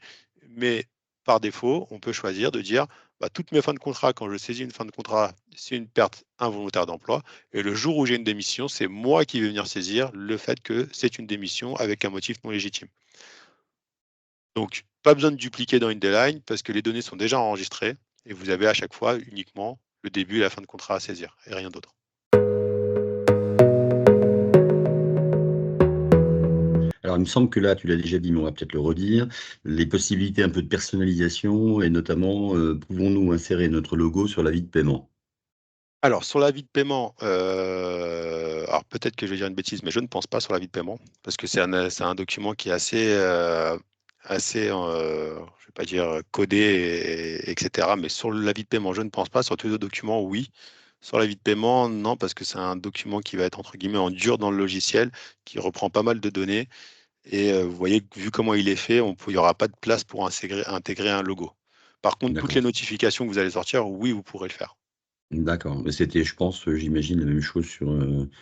mais par défaut, on peut choisir de dire bah, toutes mes fins de contrat, quand je saisis une fin de contrat, c'est une perte involontaire d'emploi. Et le jour où j'ai une démission, c'est moi qui vais venir saisir le fait que c'est une démission avec un motif non légitime. Donc, pas besoin de dupliquer dans InDesign parce que les données sont déjà enregistrées et vous avez à chaque fois uniquement le début et la fin de contrat à saisir et rien d'autre. Alors, il me semble que là, tu l'as déjà dit, mais on va peut-être le redire, les possibilités un peu de personnalisation et notamment, pouvons-nous insérer notre logo sur l'avis de paiement? Alors, sur l'avis de paiement, alors peut-être que je vais dire une bêtise, mais je ne pense pas sur l'avis de paiement parce que c'est un document qui est je vais pas dire codé, etc. Mais sur l'avis de paiement, je ne pense pas. Sur tous les autres documents, oui. Sur l'avis de paiement, non, parce que c'est un document qui va être entre guillemets en dur dans le logiciel, qui reprend pas mal de données. Et vous voyez que vu comment il est fait, il n'y aura pas de place pour intégrer un logo. Par contre, toutes les D'accord. notifications que vous allez sortir, oui, vous pourrez le faire. D'accord. Mais c'était, je pense, j'imagine la même chose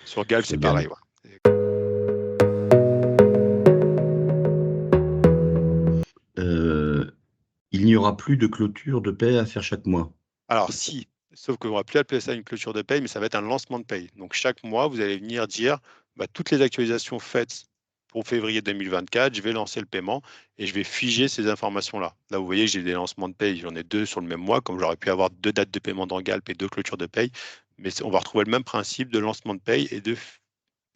Sur Galp, sur c'est Galp. pareil. Ouais. Euh, il n'y aura plus de clôture de paie à faire chaque mois. Alors, si, sauf qu'on ne va plus appeler ça une clôture de paye, mais ça va être un lancement de paye. Donc, chaque mois, vous allez venir dire bah, toutes les actualisations faites pour février 2024, je vais lancer le paiement et je vais figer ces informations-là. Là, vous voyez, j'ai des lancements de paye, j'en ai deux sur le même mois, comme j'aurais pu avoir deux dates de paiement dans Galp et deux clôtures de paye. Mais on va retrouver le même principe de lancement de paye et de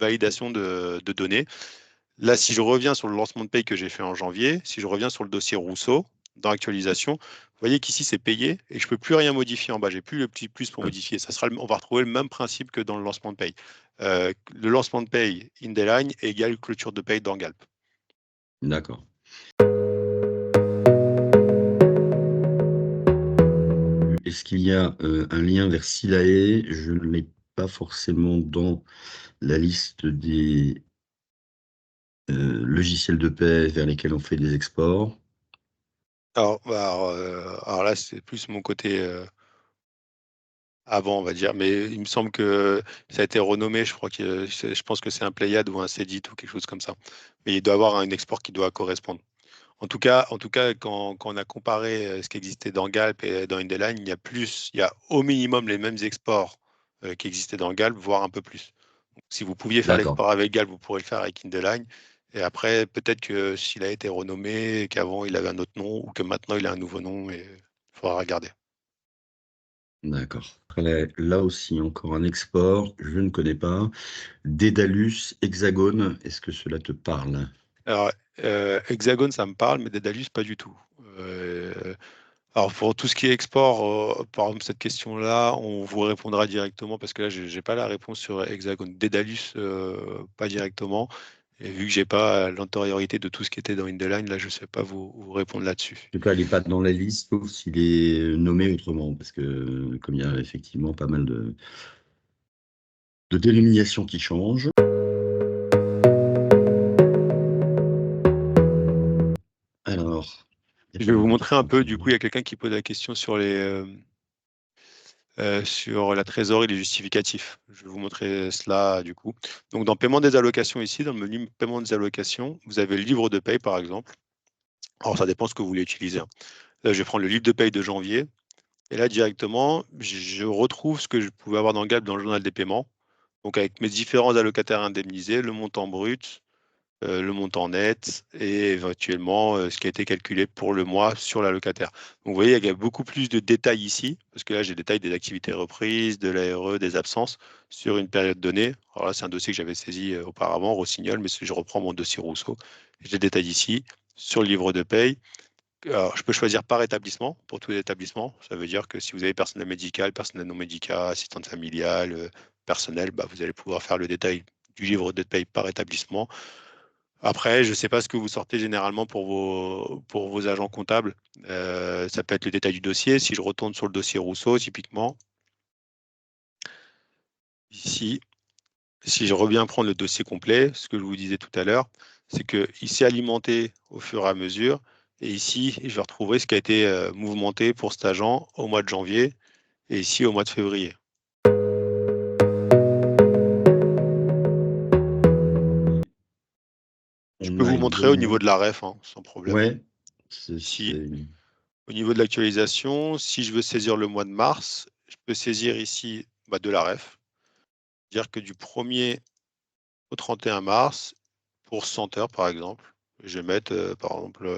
validation de données. Là, si je reviens sur le lancement de paye que j'ai fait en janvier, si je reviens sur le dossier Rousseau, dans actualisation, vous voyez qu'ici c'est payé et je ne peux plus rien modifier en bas. J'ai plus le petit plus pour Ouais, modifier. On va retrouver le même principe que dans le lancement de paye. Le lancement de paye InDesign égale clôture de paye dans Galp. d'accord. Est-ce qu'il y a un lien vers Silae? Je ne l'ai pas forcément dans la liste des logiciels de paie vers lesquels on fait des exports. Alors là, c'est plus mon côté avant, on va dire, mais il me semble que ça a été renommé. Je pense que c'est un Pléiade ou un Cedit ou quelque chose comme ça. Mais il doit y avoir un export qui doit correspondre. En tout cas, quand on a comparé ce qui existait dans Galp et dans InDesign, il y a au minimum les mêmes exports qui existaient dans Galp, voire un peu plus. Donc, si vous pouviez faire D'accord, l'export avec Galp, vous pourrez le faire avec InDesign. Et après, peut-être que s'il a été renommé, qu'avant il avait un autre nom, ou que maintenant il a un nouveau nom, et il faudra regarder. d'accord. Après, là aussi, encore un export, je ne connais pas. Dédalus, Hexagone, est-ce que cela te parle? Alors, Hexagone, ça me parle, mais Daedalus, pas du tout. Euh, Alors pour tout ce qui est export, par exemple cette question-là, on vous répondra directement parce que là j'ai pas la réponse sur Hexagon. Daedalus, pas directement. Et vu que j'ai pas l'antériorité de tout ce qui était dans InDesign, là je sais pas vous répondre là-dessus. En tout cas, il n'est pas dans la liste, sauf s'il est nommé autrement, parce que comme il y a effectivement pas mal de dénominations qui changent. Alors, il y a Je pas vais vous mal de montrer un questions peu, qui du coup, il y a quelqu'un qui pose la question sur la trésorerie et les justificatifs. Je vais vous montrer cela du coup. Donc dans paiement des allocations ici, dans le menu paiement des allocations, vous avez le livre de paye par exemple. Alors ça dépend ce que vous voulez utiliser, hein. Là, je vais prendre le livre de paye de janvier. Et là, directement, je retrouve ce que je pouvais avoir dans le GAP dans le journal des paiements. Donc avec mes différents allocataires indemnisés, le montant brut, le montant net et éventuellement ce qui a été calculé pour le mois sur l'allocataire. Donc vous voyez, il y a beaucoup plus de détails ici, parce que là j'ai des détails des activités reprises, de l'ARE, des absences sur une période donnée. Alors là, c'est un dossier que j'avais saisi auparavant, Rossignol, mais si je reprends mon dossier Rousseau, j'ai des détails ici sur le livre de paye. Alors, je peux choisir par établissement pour tous les établissements. Ça veut dire que si vous avez personnel médical, personnel non médical, assistante familiale, personnel, bah, vous allez pouvoir faire le détail du livre de paye par établissement. Après, je ne sais pas ce que vous sortez généralement pour vos agents comptables. Ça peut être le détail du dossier. Si je retourne sur le dossier Rousseau, typiquement, ici, si je reviens prendre le dossier complet, ce que je vous disais tout à l'heure, c'est qu'il s'est alimenté au fur et à mesure. Et ici, je vais retrouver ce qui a été mouvementé pour cet agent au mois de janvier et ici au mois de février. Je peux on a vous montrer au niveau également. de la ref, hein, sans problème. Ouais, Ici, c'est au niveau de l'actualisation, si je veux saisir le mois de mars, je peux saisir ici bah, de la ref. Dire que du 1er au 31 mars, pour 100 heures par exemple, je vais mettre par exemple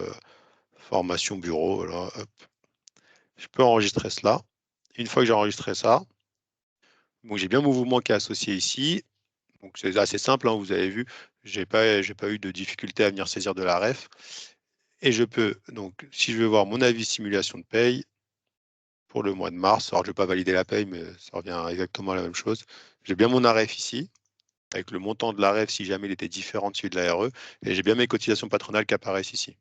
formation bureau. Voilà, hop. Je peux enregistrer cela. Une fois que j'ai enregistré ça, bon, j'ai bien mon mouvement qui est associé ici. Donc c'est assez simple, hein, vous avez vu, j'ai pas eu de difficulté à venir saisir de la ref. Et je peux, donc si je veux voir mon avis simulation de paye pour le mois de mars, alors je ne vais pas valider la paye, mais ça revient exactement à la même chose. J'ai bien mon AREF ici, avec le montant de l'AREF si jamais il était différent de celui de la RE, et j'ai bien mes cotisations patronales qui apparaissent ici,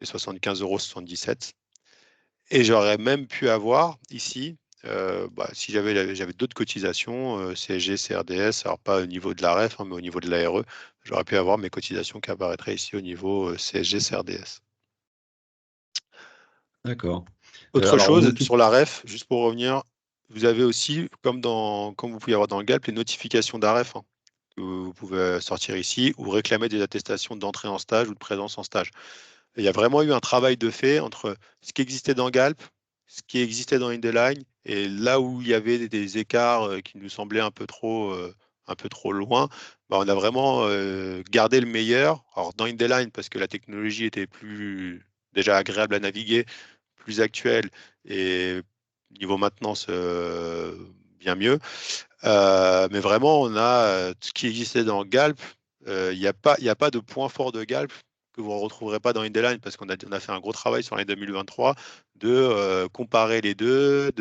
les 75,77 €. Et j'aurais même pu avoir ici, bah, si j'avais d'autres cotisations, CSG, CRDS, alors pas au niveau de l'AREF, hein, mais au niveau de la RE, j'aurais pu avoir mes cotisations qui apparaîtraient ici au niveau CSG, CRDS. d'accord. Autre Alors, on chose, occupe. sur la ref, juste pour revenir, vous avez aussi, comme vous pouvez avoir dans le GALP, les notifications d'AREF, hein, que vous pouvez sortir ici ou réclamer des attestations d'entrée en stage ou de présence en stage. Il y a vraiment eu un travail de fait entre ce qui existait dans GALP, ce qui existait dans InDesign, et là où il y avait des écarts qui nous semblaient un peu trop loin, bah, on a vraiment gardé le meilleur. Alors dans InDesign, parce que la technologie était plus déjà agréable à naviguer, plus actuelle et niveau maintenance bien mieux. Mais vraiment, on a tout ce qui existait dans Galp. Il y a pas de point fort de Galp que vous ne retrouverez pas dans InDesign parce on a fait un gros travail sur l'année 2023 de comparer les deux,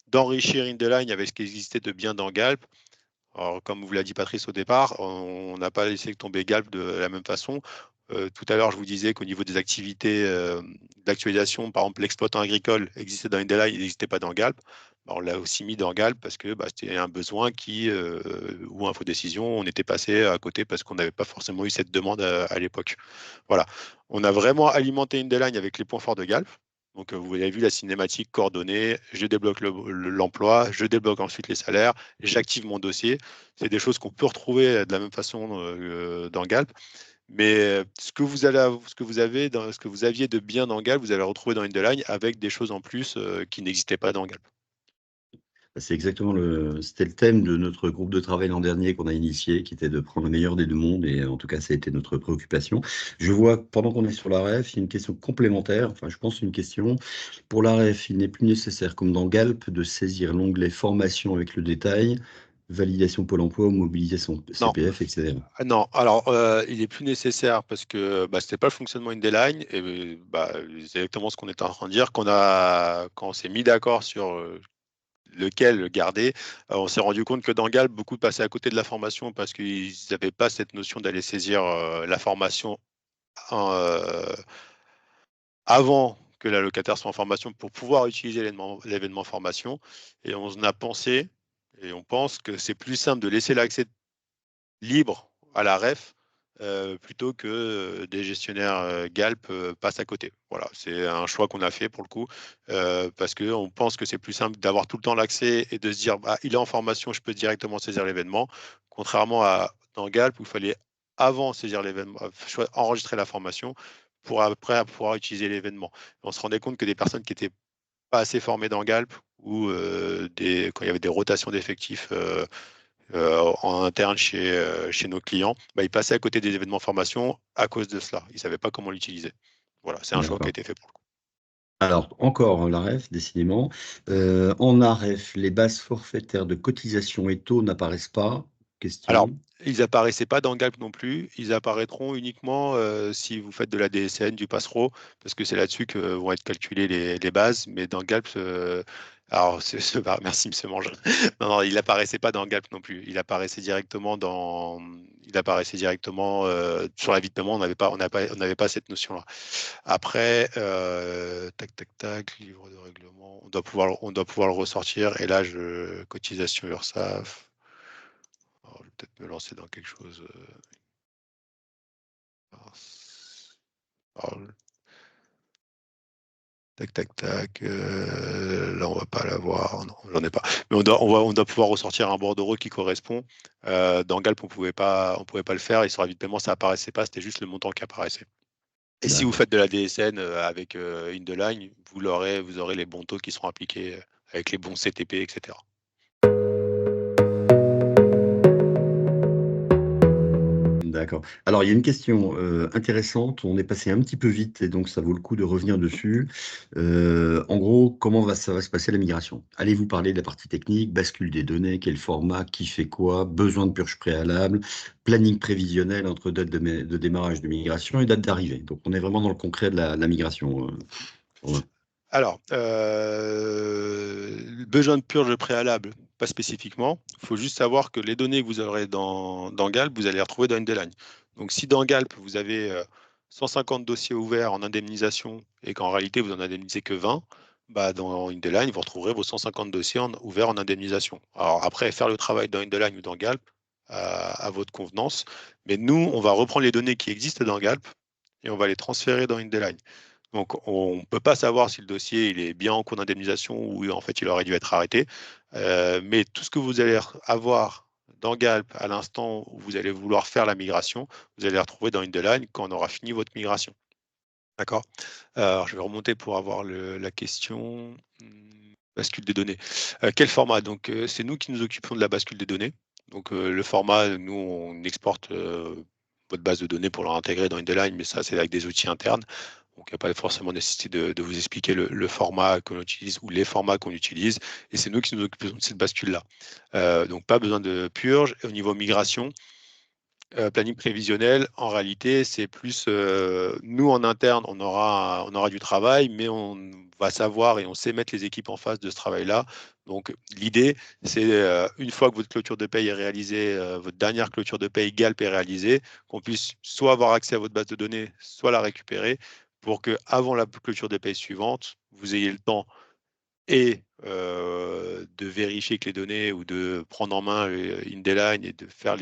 d'enrichir InDesign avec ce qui existait de bien dans Galp. Alors, comme vous l'a dit Patrice au départ, on n'a pas laissé tomber Galp de la même façon. Tout à l'heure, je vous disais qu'au niveau des activités d'actualisation, par exemple, l'exploitant agricole existait dans InDesign, il n'existait pas dans Galp. On l'a aussi mis dans Galp parce que bah, c'était un besoin ou infodécision, on était passé à côté parce qu'on n'avait pas forcément eu cette demande à l'époque. Voilà. On a vraiment alimenté InDesign avec les points forts de Galp. Donc, vous avez vu la cinématique coordonnée, je débloque l'emploi, je débloque ensuite les salaires, j'active mon dossier. C'est des choses qu'on peut retrouver de la même façon dans Galp. Mais ce que vous aviez de bien dans Galp, vous allez le retrouver dans InDesign avec des choses en plus qui n'existaient pas dans Galp. C'est exactement c'était le thème de notre groupe de travail l'an dernier qu'on a initié, qui était de prendre le meilleur des deux mondes, et en tout cas, ça a été notre préoccupation. Je vois, pendant qu'on est sur la REF, il y a une question complémentaire, enfin, je pense une question. Pour la REF, il n'est plus nécessaire, comme dans Galp, de saisir l'onglet formation avec le détail validation Pôle emploi ou mobilisation Non. CPF, etc. Non, alors il est plus nécessaire parce que ce n'était pas le fonctionnement InDesign et c'est exactement ce qu'on était en train de dire. Quand on s'est mis d'accord sur lequel le garder, on s'est rendu compte que dans Galp, beaucoup passaient à côté de la formation parce qu'ils n'avaient pas cette notion d'aller saisir la formation euh, avant que l'allocataire soit en formation pour pouvoir utiliser l'événement formation. Et on a pensé et on pense que c'est plus simple de laisser l'accès libre à la ref plutôt que des gestionnaires Galp passent à côté. Voilà, c'est un choix qu'on a fait pour le coup parce qu'on pense que c'est plus simple d'avoir tout le temps l'accès et de se dire il est en formation, je peux directement saisir l'événement, contrairement à dans Galp où il fallait avant saisir l'événement, enregistrer la formation pour après pouvoir utiliser l'événement. On se rendait compte que des personnes qui n'étaient pas assez formées dans Galp ou quand il y avait des rotations d'effectifs en interne chez nos clients, ils passaient à côté des événements formation à cause de cela. Ils ne savaient pas comment l'utiliser. Voilà, c'est un choix qui a D'accord. été fait pour le coup. Alors, encore l'AREF, décidément. En AREF, les bases forfaitaires de cotisation et taux n'apparaissent pas. Alors, Question. ils n'apparaissaient pas dans Galp non plus. Ils apparaîtront uniquement si vous faites de la DSN, du Passero, parce que c'est là-dessus que vont être calculées les bases. Mais dans Galp, alors, merci, M. Mange. Non, non, il n'apparaissait pas dans Galp non plus. Il apparaissait directement sur la vie de paiement. On n'avait pas cette notion-là. Après, tac, tac, tac, livre de règlement. On doit pouvoir le ressortir. Et là, cotisation URSSAF. Alors, je vais peut-être me lancer dans quelque chose. Alors, tac, tac, tac. Là, on va pas l'avoir. Non, j'en ai pas. Mais on doit pouvoir ressortir un bordereau qui correspond. Dans Galp, on pouvait pas le faire. Et sur la vie de paiement, ça apparaissait pas. C'était juste le montant qui apparaissait. Et si vous D'accord. faites de la DSN avec InDesign, vous aurez les bons taux qui seront appliqués avec les bons CTP, etc. D'accord. Alors, il y a une question intéressante. On est passé un petit peu vite et donc ça vaut le coup de revenir dessus. En gros, ça va se passer la migration? Allez-vous parler de la partie technique, bascule des données, quel format, qui fait quoi, besoin de purge préalable, planning prévisionnel entre date de démarrage de migration et date d'arrivée. Donc, on est vraiment dans le concret de la migration. Romain. Alors, besoin de purge préalable, pas spécifiquement. Il faut juste savoir que les données que vous aurez dans Galp, vous allez les retrouver dans InDesign. Donc, si dans Galp, vous avez 150 dossiers ouverts en indemnisation et qu'en réalité, vous n'en indemnisez que 20, dans InDesign, vous retrouverez vos 150 dossiers ouverts en indemnisation. Alors, après, faire le travail dans InDesign ou dans Galp, à votre convenance. Mais nous, on va reprendre les données qui existent dans Galp et on va les transférer dans InDesign. Donc, on ne peut pas savoir si le dossier il est bien en cours d'indemnisation ou en fait il aurait dû être arrêté. Mais tout ce que vous allez avoir dans Galp à l'instant où vous allez vouloir faire la migration, vous allez les retrouver dans InDesign quand on aura fini votre migration. D'accord? Alors, je vais remonter pour avoir la question. Bascule des données. Quel format? Donc, c'est nous qui nous occupons de la bascule des données. Donc, le format, nous, on exporte votre base de données pour l'intégrer dans InDesign, mais ça, c'est avec des outils internes. Donc, il n'y a pas forcément nécessité de vous expliquer le format qu'on utilise ou les formats qu'on utilise. Et c'est nous qui nous occupons de cette bascule-là. Donc, pas besoin de purge. Et au niveau migration, planning prévisionnel, en réalité, c'est plus nous en interne, on aura du travail, mais on va savoir et on sait mettre les équipes en face de ce travail-là. Donc, l'idée, c'est une fois que votre clôture de paye est réalisée, votre dernière clôture de paye Galp est réalisée, qu'on puisse soit avoir accès à votre base de données, soit la récupérer, pour que avant la clôture de paye suivante, vous ayez le temps et de vérifier que les données ou de prendre en main InDesign et de faire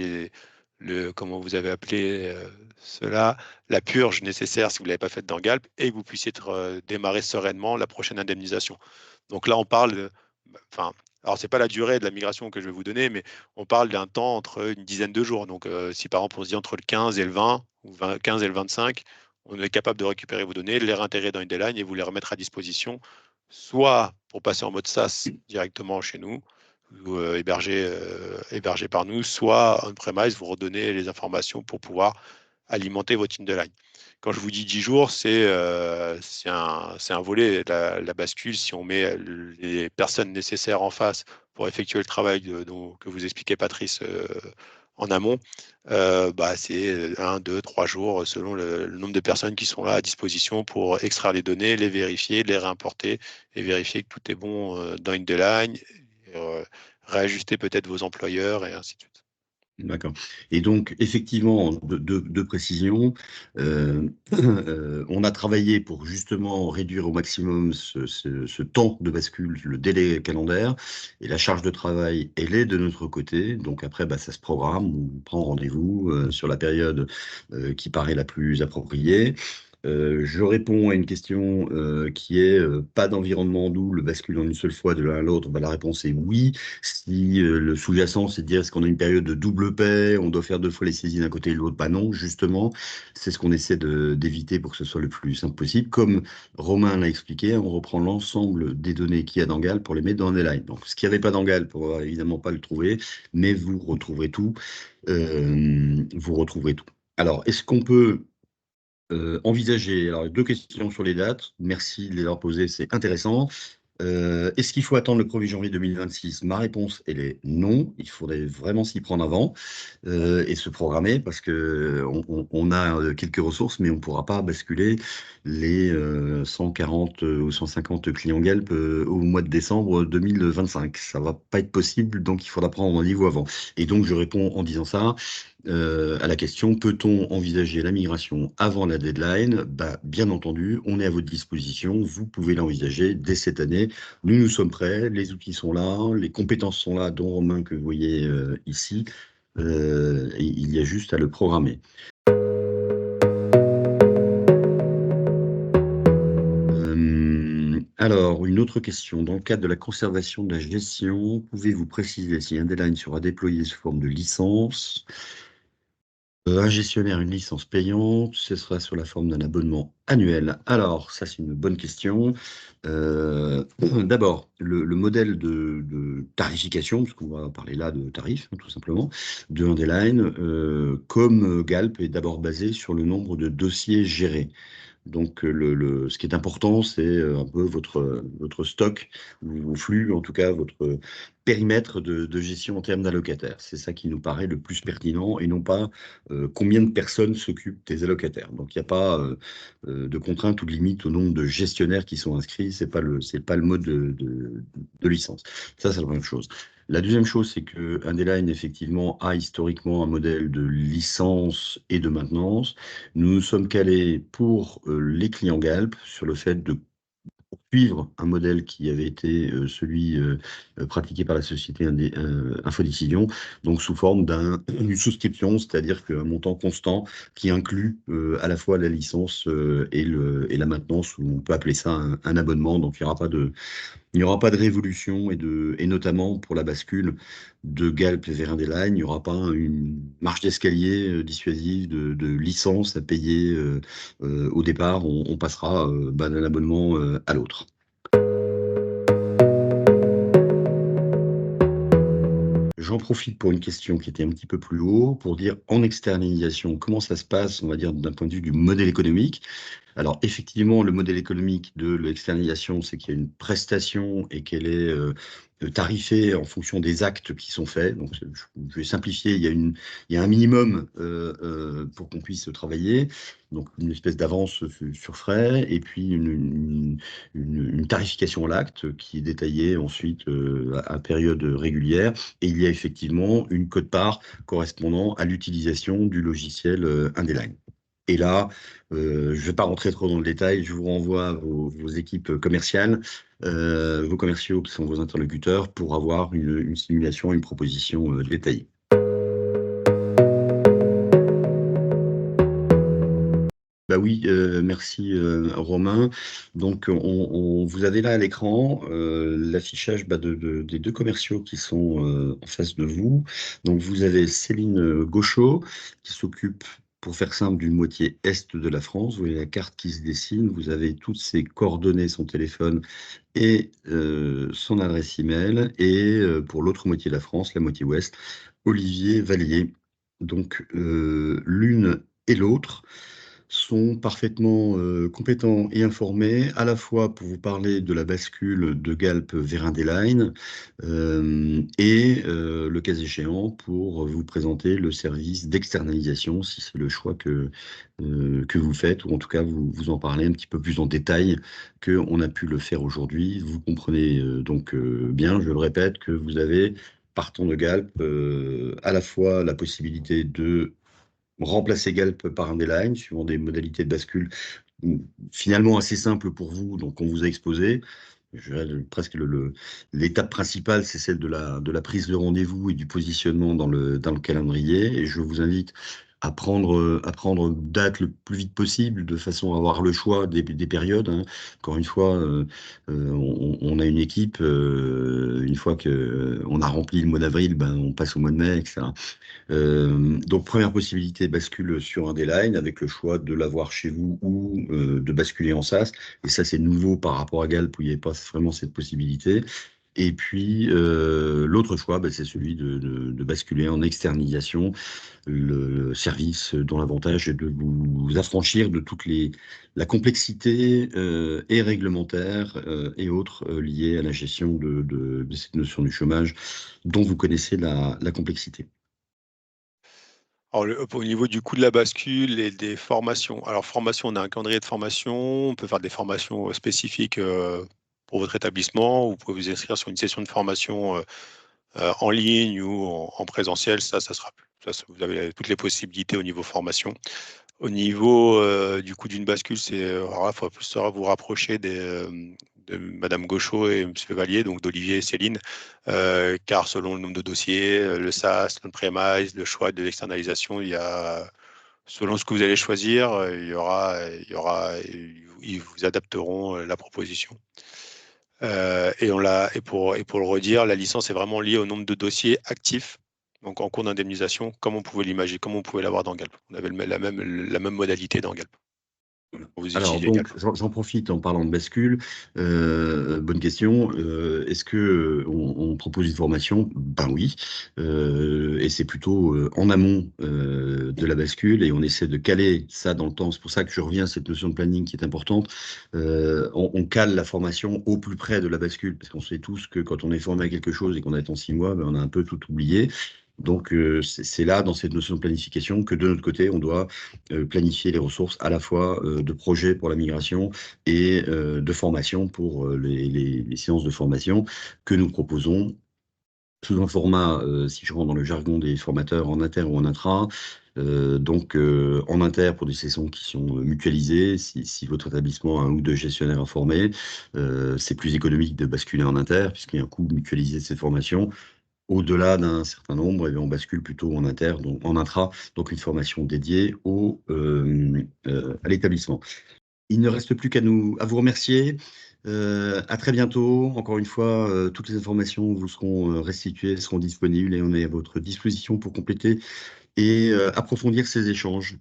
comment vous avez appelé cela, la purge nécessaire si vous ne l'avez pas faite dans Galp et que vous puissiez démarrer sereinement la prochaine indemnisation. Donc là, on parle, enfin, alors c'est pas la durée de la migration que je vais vous donner, mais on parle d'un temps entre une dizaine de jours. Donc si par exemple on se dit entre le 15 et le 20, ou 15 et le 25, on est capable de récupérer vos données, de les réintégrer dans InDesign et vous les remettre à disposition soit pour passer en mode SaaS directement chez nous, ou hébergé par nous, soit on-premise, vous redonner les informations pour pouvoir alimenter votre InDesign. Quand je vous dis 10 jours, c'est un volet. La bascule, si on met les personnes nécessaires en face pour effectuer le travail que vous expliquez, Patrice, en amont, c'est 1, 2, 3 jours selon le nombre de personnes qui sont là à disposition pour extraire les données, les vérifier, les réimporter et vérifier que tout est bon dans InDesign, réajuster peut-être vos employeurs et ainsi de suite. D'accord. Et donc, effectivement, de précision, on a travaillé pour justement réduire au maximum ce temps de bascule, le délai calendaire, et la charge de travail, elle est de notre côté. Donc après, ça se programme, on prend rendez-vous sur la période qui paraît la plus appropriée. Je réponds à une question qui est pas d'environnement doux, le bascule en une seule fois de l'un à l'autre. La réponse est oui. Si le sous-jacent, c'est de dire est-ce qu'on a une période de double paie, on doit faire 2 fois les saisies d'un côté et de l'autre, non, justement, c'est ce qu'on essaie d'éviter pour que ce soit le plus simple possible. Comme Romain l'a expliqué, on reprend l'ensemble des données qu'il y a dans Galp pour les mettre dans des lines. Donc, ce qu'il n'y avait pas dans Galp, on va évidemment pas le trouver, mais vous retrouverez tout. Vous retrouverez tout. Alors, est-ce qu'on peut envisager, alors 2 questions sur les dates, merci de les leur poser, c'est intéressant. Est-ce qu'il faut attendre le 1er janvier 2026? Ma réponse, elle est non. Il faudrait vraiment s'y prendre avant et se programmer parce que on a quelques ressources, mais on ne pourra pas basculer les 140 ou 150 clients Galp au mois de décembre 2025. Ça va pas être possible, donc il faudra prendre rendez-vous avant. Et donc, je réponds en disant ça. À la question, peut-on envisager la migration avant la deadline? Bien entendu, on est à votre disposition. Vous pouvez l'envisager dès cette année. Nous sommes prêts. Les outils sont là. Les compétences sont là, dont Romain que vous voyez ici. Et il y a juste à le programmer. Alors, une autre question. Dans le cadre de la conservation de la gestion, pouvez-vous préciser si un deadline sera déployé sous forme de licence? Un gestionnaire, une licence payante, ce sera sous la forme d'un abonnement annuel. Alors, ça, c'est une bonne question. D'abord, le modèle de tarification, parce qu'on va parler là de tarifs, tout simplement, de Underline, comme Galp, est d'abord basé sur le nombre de dossiers gérés. Donc, ce qui est important, c'est un peu votre stock, ou vos flux, en tout cas, votre périmètre de gestion en termes d'allocataires. C'est ça qui nous paraît le plus pertinent et non pas combien de personnes s'occupent des allocataires. Donc, il n'y a pas de contrainte ou de limite au nombre de gestionnaires qui sont inscrits. C'est pas le mode de licence. Ça, c'est la première chose. La deuxième chose, c'est que Underline, effectivement, a historiquement un modèle de licence et de maintenance. Nous nous sommes calés pour les clients Galp sur le fait de suivre un modèle qui avait été celui pratiqué par la société Infodécision, donc sous forme d'une souscription, c'est-à-dire qu'un montant constant qui inclut à la fois la licence et la maintenance, ou on peut appeler ça un abonnement. Donc il n'y aura pas de révolution et notamment pour la bascule de Galp vers Underline, il n'y aura pas une marche d'escalier dissuasive de licence à payer au départ. On passera d'un abonnement à l'autre. J'en profite pour une question qui était un petit peu plus haut pour dire en externalisation, comment ça se passe, on va dire, d'un point de vue du modèle économique. Alors, effectivement, le modèle économique de l'externalisation, c'est qu'il y a une prestation et qu'elle est tarifée en fonction des actes qui sont faits. Donc, je vais simplifier, il y a un minimum pour qu'on puisse travailler, donc une espèce d'avance sur frais, et puis une tarification à l'acte qui est détaillée ensuite à période régulière. Et il y a effectivement une quote-part correspondant à l'utilisation du logiciel Underline. Et là, je ne vais pas rentrer trop dans le détail, je vous renvoie à vos équipes commerciales, vos commerciaux qui sont vos interlocuteurs, pour avoir une simulation, une proposition détaillée. Oui, merci Romain. Donc, vous avez là à l'écran l'affichage des 2 commerciaux qui sont en face de vous. Donc, vous avez Céline Gauchot qui s'occupe, pour faire simple, d'une moitié est de la France. Vous voyez la carte qui se dessine. Vous avez toutes ses coordonnées, son téléphone et son adresse email. Et pour l'autre moitié de la France, la moitié ouest, Olivier Vallier. Donc, l'une et l'autre sont parfaitement compétents et informés, à la fois pour vous parler de la bascule de Galp vers Indeline et, le cas échéant, pour vous présenter le service d'externalisation, si c'est le choix que vous faites, ou en tout cas vous en parlez un petit peu plus en détail qu'on a pu le faire aujourd'hui. Vous comprenez donc bien, je le répète, que vous avez, partant de Galp, à la fois la possibilité de remplacer Galp par un D-Line, suivant des modalités de bascule finalement assez simples pour vous, donc on vous a exposé. Je dirais presque l'étape principale, c'est celle de la prise de rendez-vous et du positionnement dans le calendrier. Et je vous invite à prendre date le plus vite possible, de façon à avoir le choix des périodes, hein. Encore une fois, on a une équipe, une fois qu'on a rempli le mois d'avril, ben, on passe au mois de mai, etc. Donc, première possibilité, bascule sur un D-Line avec le choix de l'avoir chez vous ou de basculer en SaaS. Et ça, c'est nouveau par rapport à Galp où il n'y avait pas vraiment cette possibilité. Et puis, l'autre choix, bah, c'est celui de basculer en externalisation, le service dont l'avantage est de vous affranchir de la complexité et réglementaire et autres liées à la gestion de cette notion du chômage dont vous connaissez la complexité. Alors, au niveau du coût de la bascule et des formations. Alors, formation, on a un calendrier de formation. On peut faire des formations spécifiques pour votre établissement. Vous pouvez vous inscrire sur une session de formation en ligne ou en présentiel. Ça sera plus. Vous avez toutes les possibilités au niveau formation. Au niveau du coût d'une bascule, alors là, il faudra plus vous rapprocher de Madame Gauchot et Monsieur Vallier, donc d'Olivier et Céline, car selon le nombre de dossiers, le SaaS, le premise, le choix de l'externalisation, selon ce que vous allez choisir, ils vous adapteront la proposition. Et pour le redire, la licence est vraiment liée au nombre de dossiers actifs, donc en cours d'indemnisation, comme on pouvait l'imaginer, comme on pouvait l'avoir dans Galp. On avait la même modalité dans Galp. Vous Alors, utilisez Galp. donc, j'en profite en parlant de bascule. Bonne question. Est-ce que on propose une formation? Ben oui. Et c'est plutôt en amont de la bascule, et on essaie de caler ça dans le temps. C'est pour ça que je reviens à cette notion de planning qui est importante. On cale la formation au plus près de la bascule, parce qu'on sait tous que quand on est formé à quelque chose et qu'on attend 6 mois, ben, on a un peu tout oublié. Donc, c'est là, dans cette notion de planification, que de notre côté, on doit planifier les ressources à la fois de projets pour la migration et de formation pour les séances de formation que nous proposons sous un format, si je rentre dans le jargon des formateurs, en inter ou en intra. Donc, en inter pour des sessions qui sont mutualisées. Si votre établissement a un ou deux gestionnaires informés, c'est plus économique de basculer en inter, puisqu'il y a un coût mutualisé de ces formations. Au-delà d'un certain nombre, eh bien, on bascule plutôt en inter, donc en intra, donc une formation dédiée à l'établissement. Il ne reste plus à vous remercier. À très bientôt. Encore une fois, toutes les informations vous seront restituées, seront disponibles, et on est à votre disposition pour compléter et approfondir ces échanges.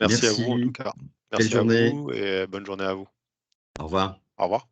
Merci à vous, en tout Merci. cas. Belle Merci à journée. vous et bonne journée à vous. Au revoir. Au revoir.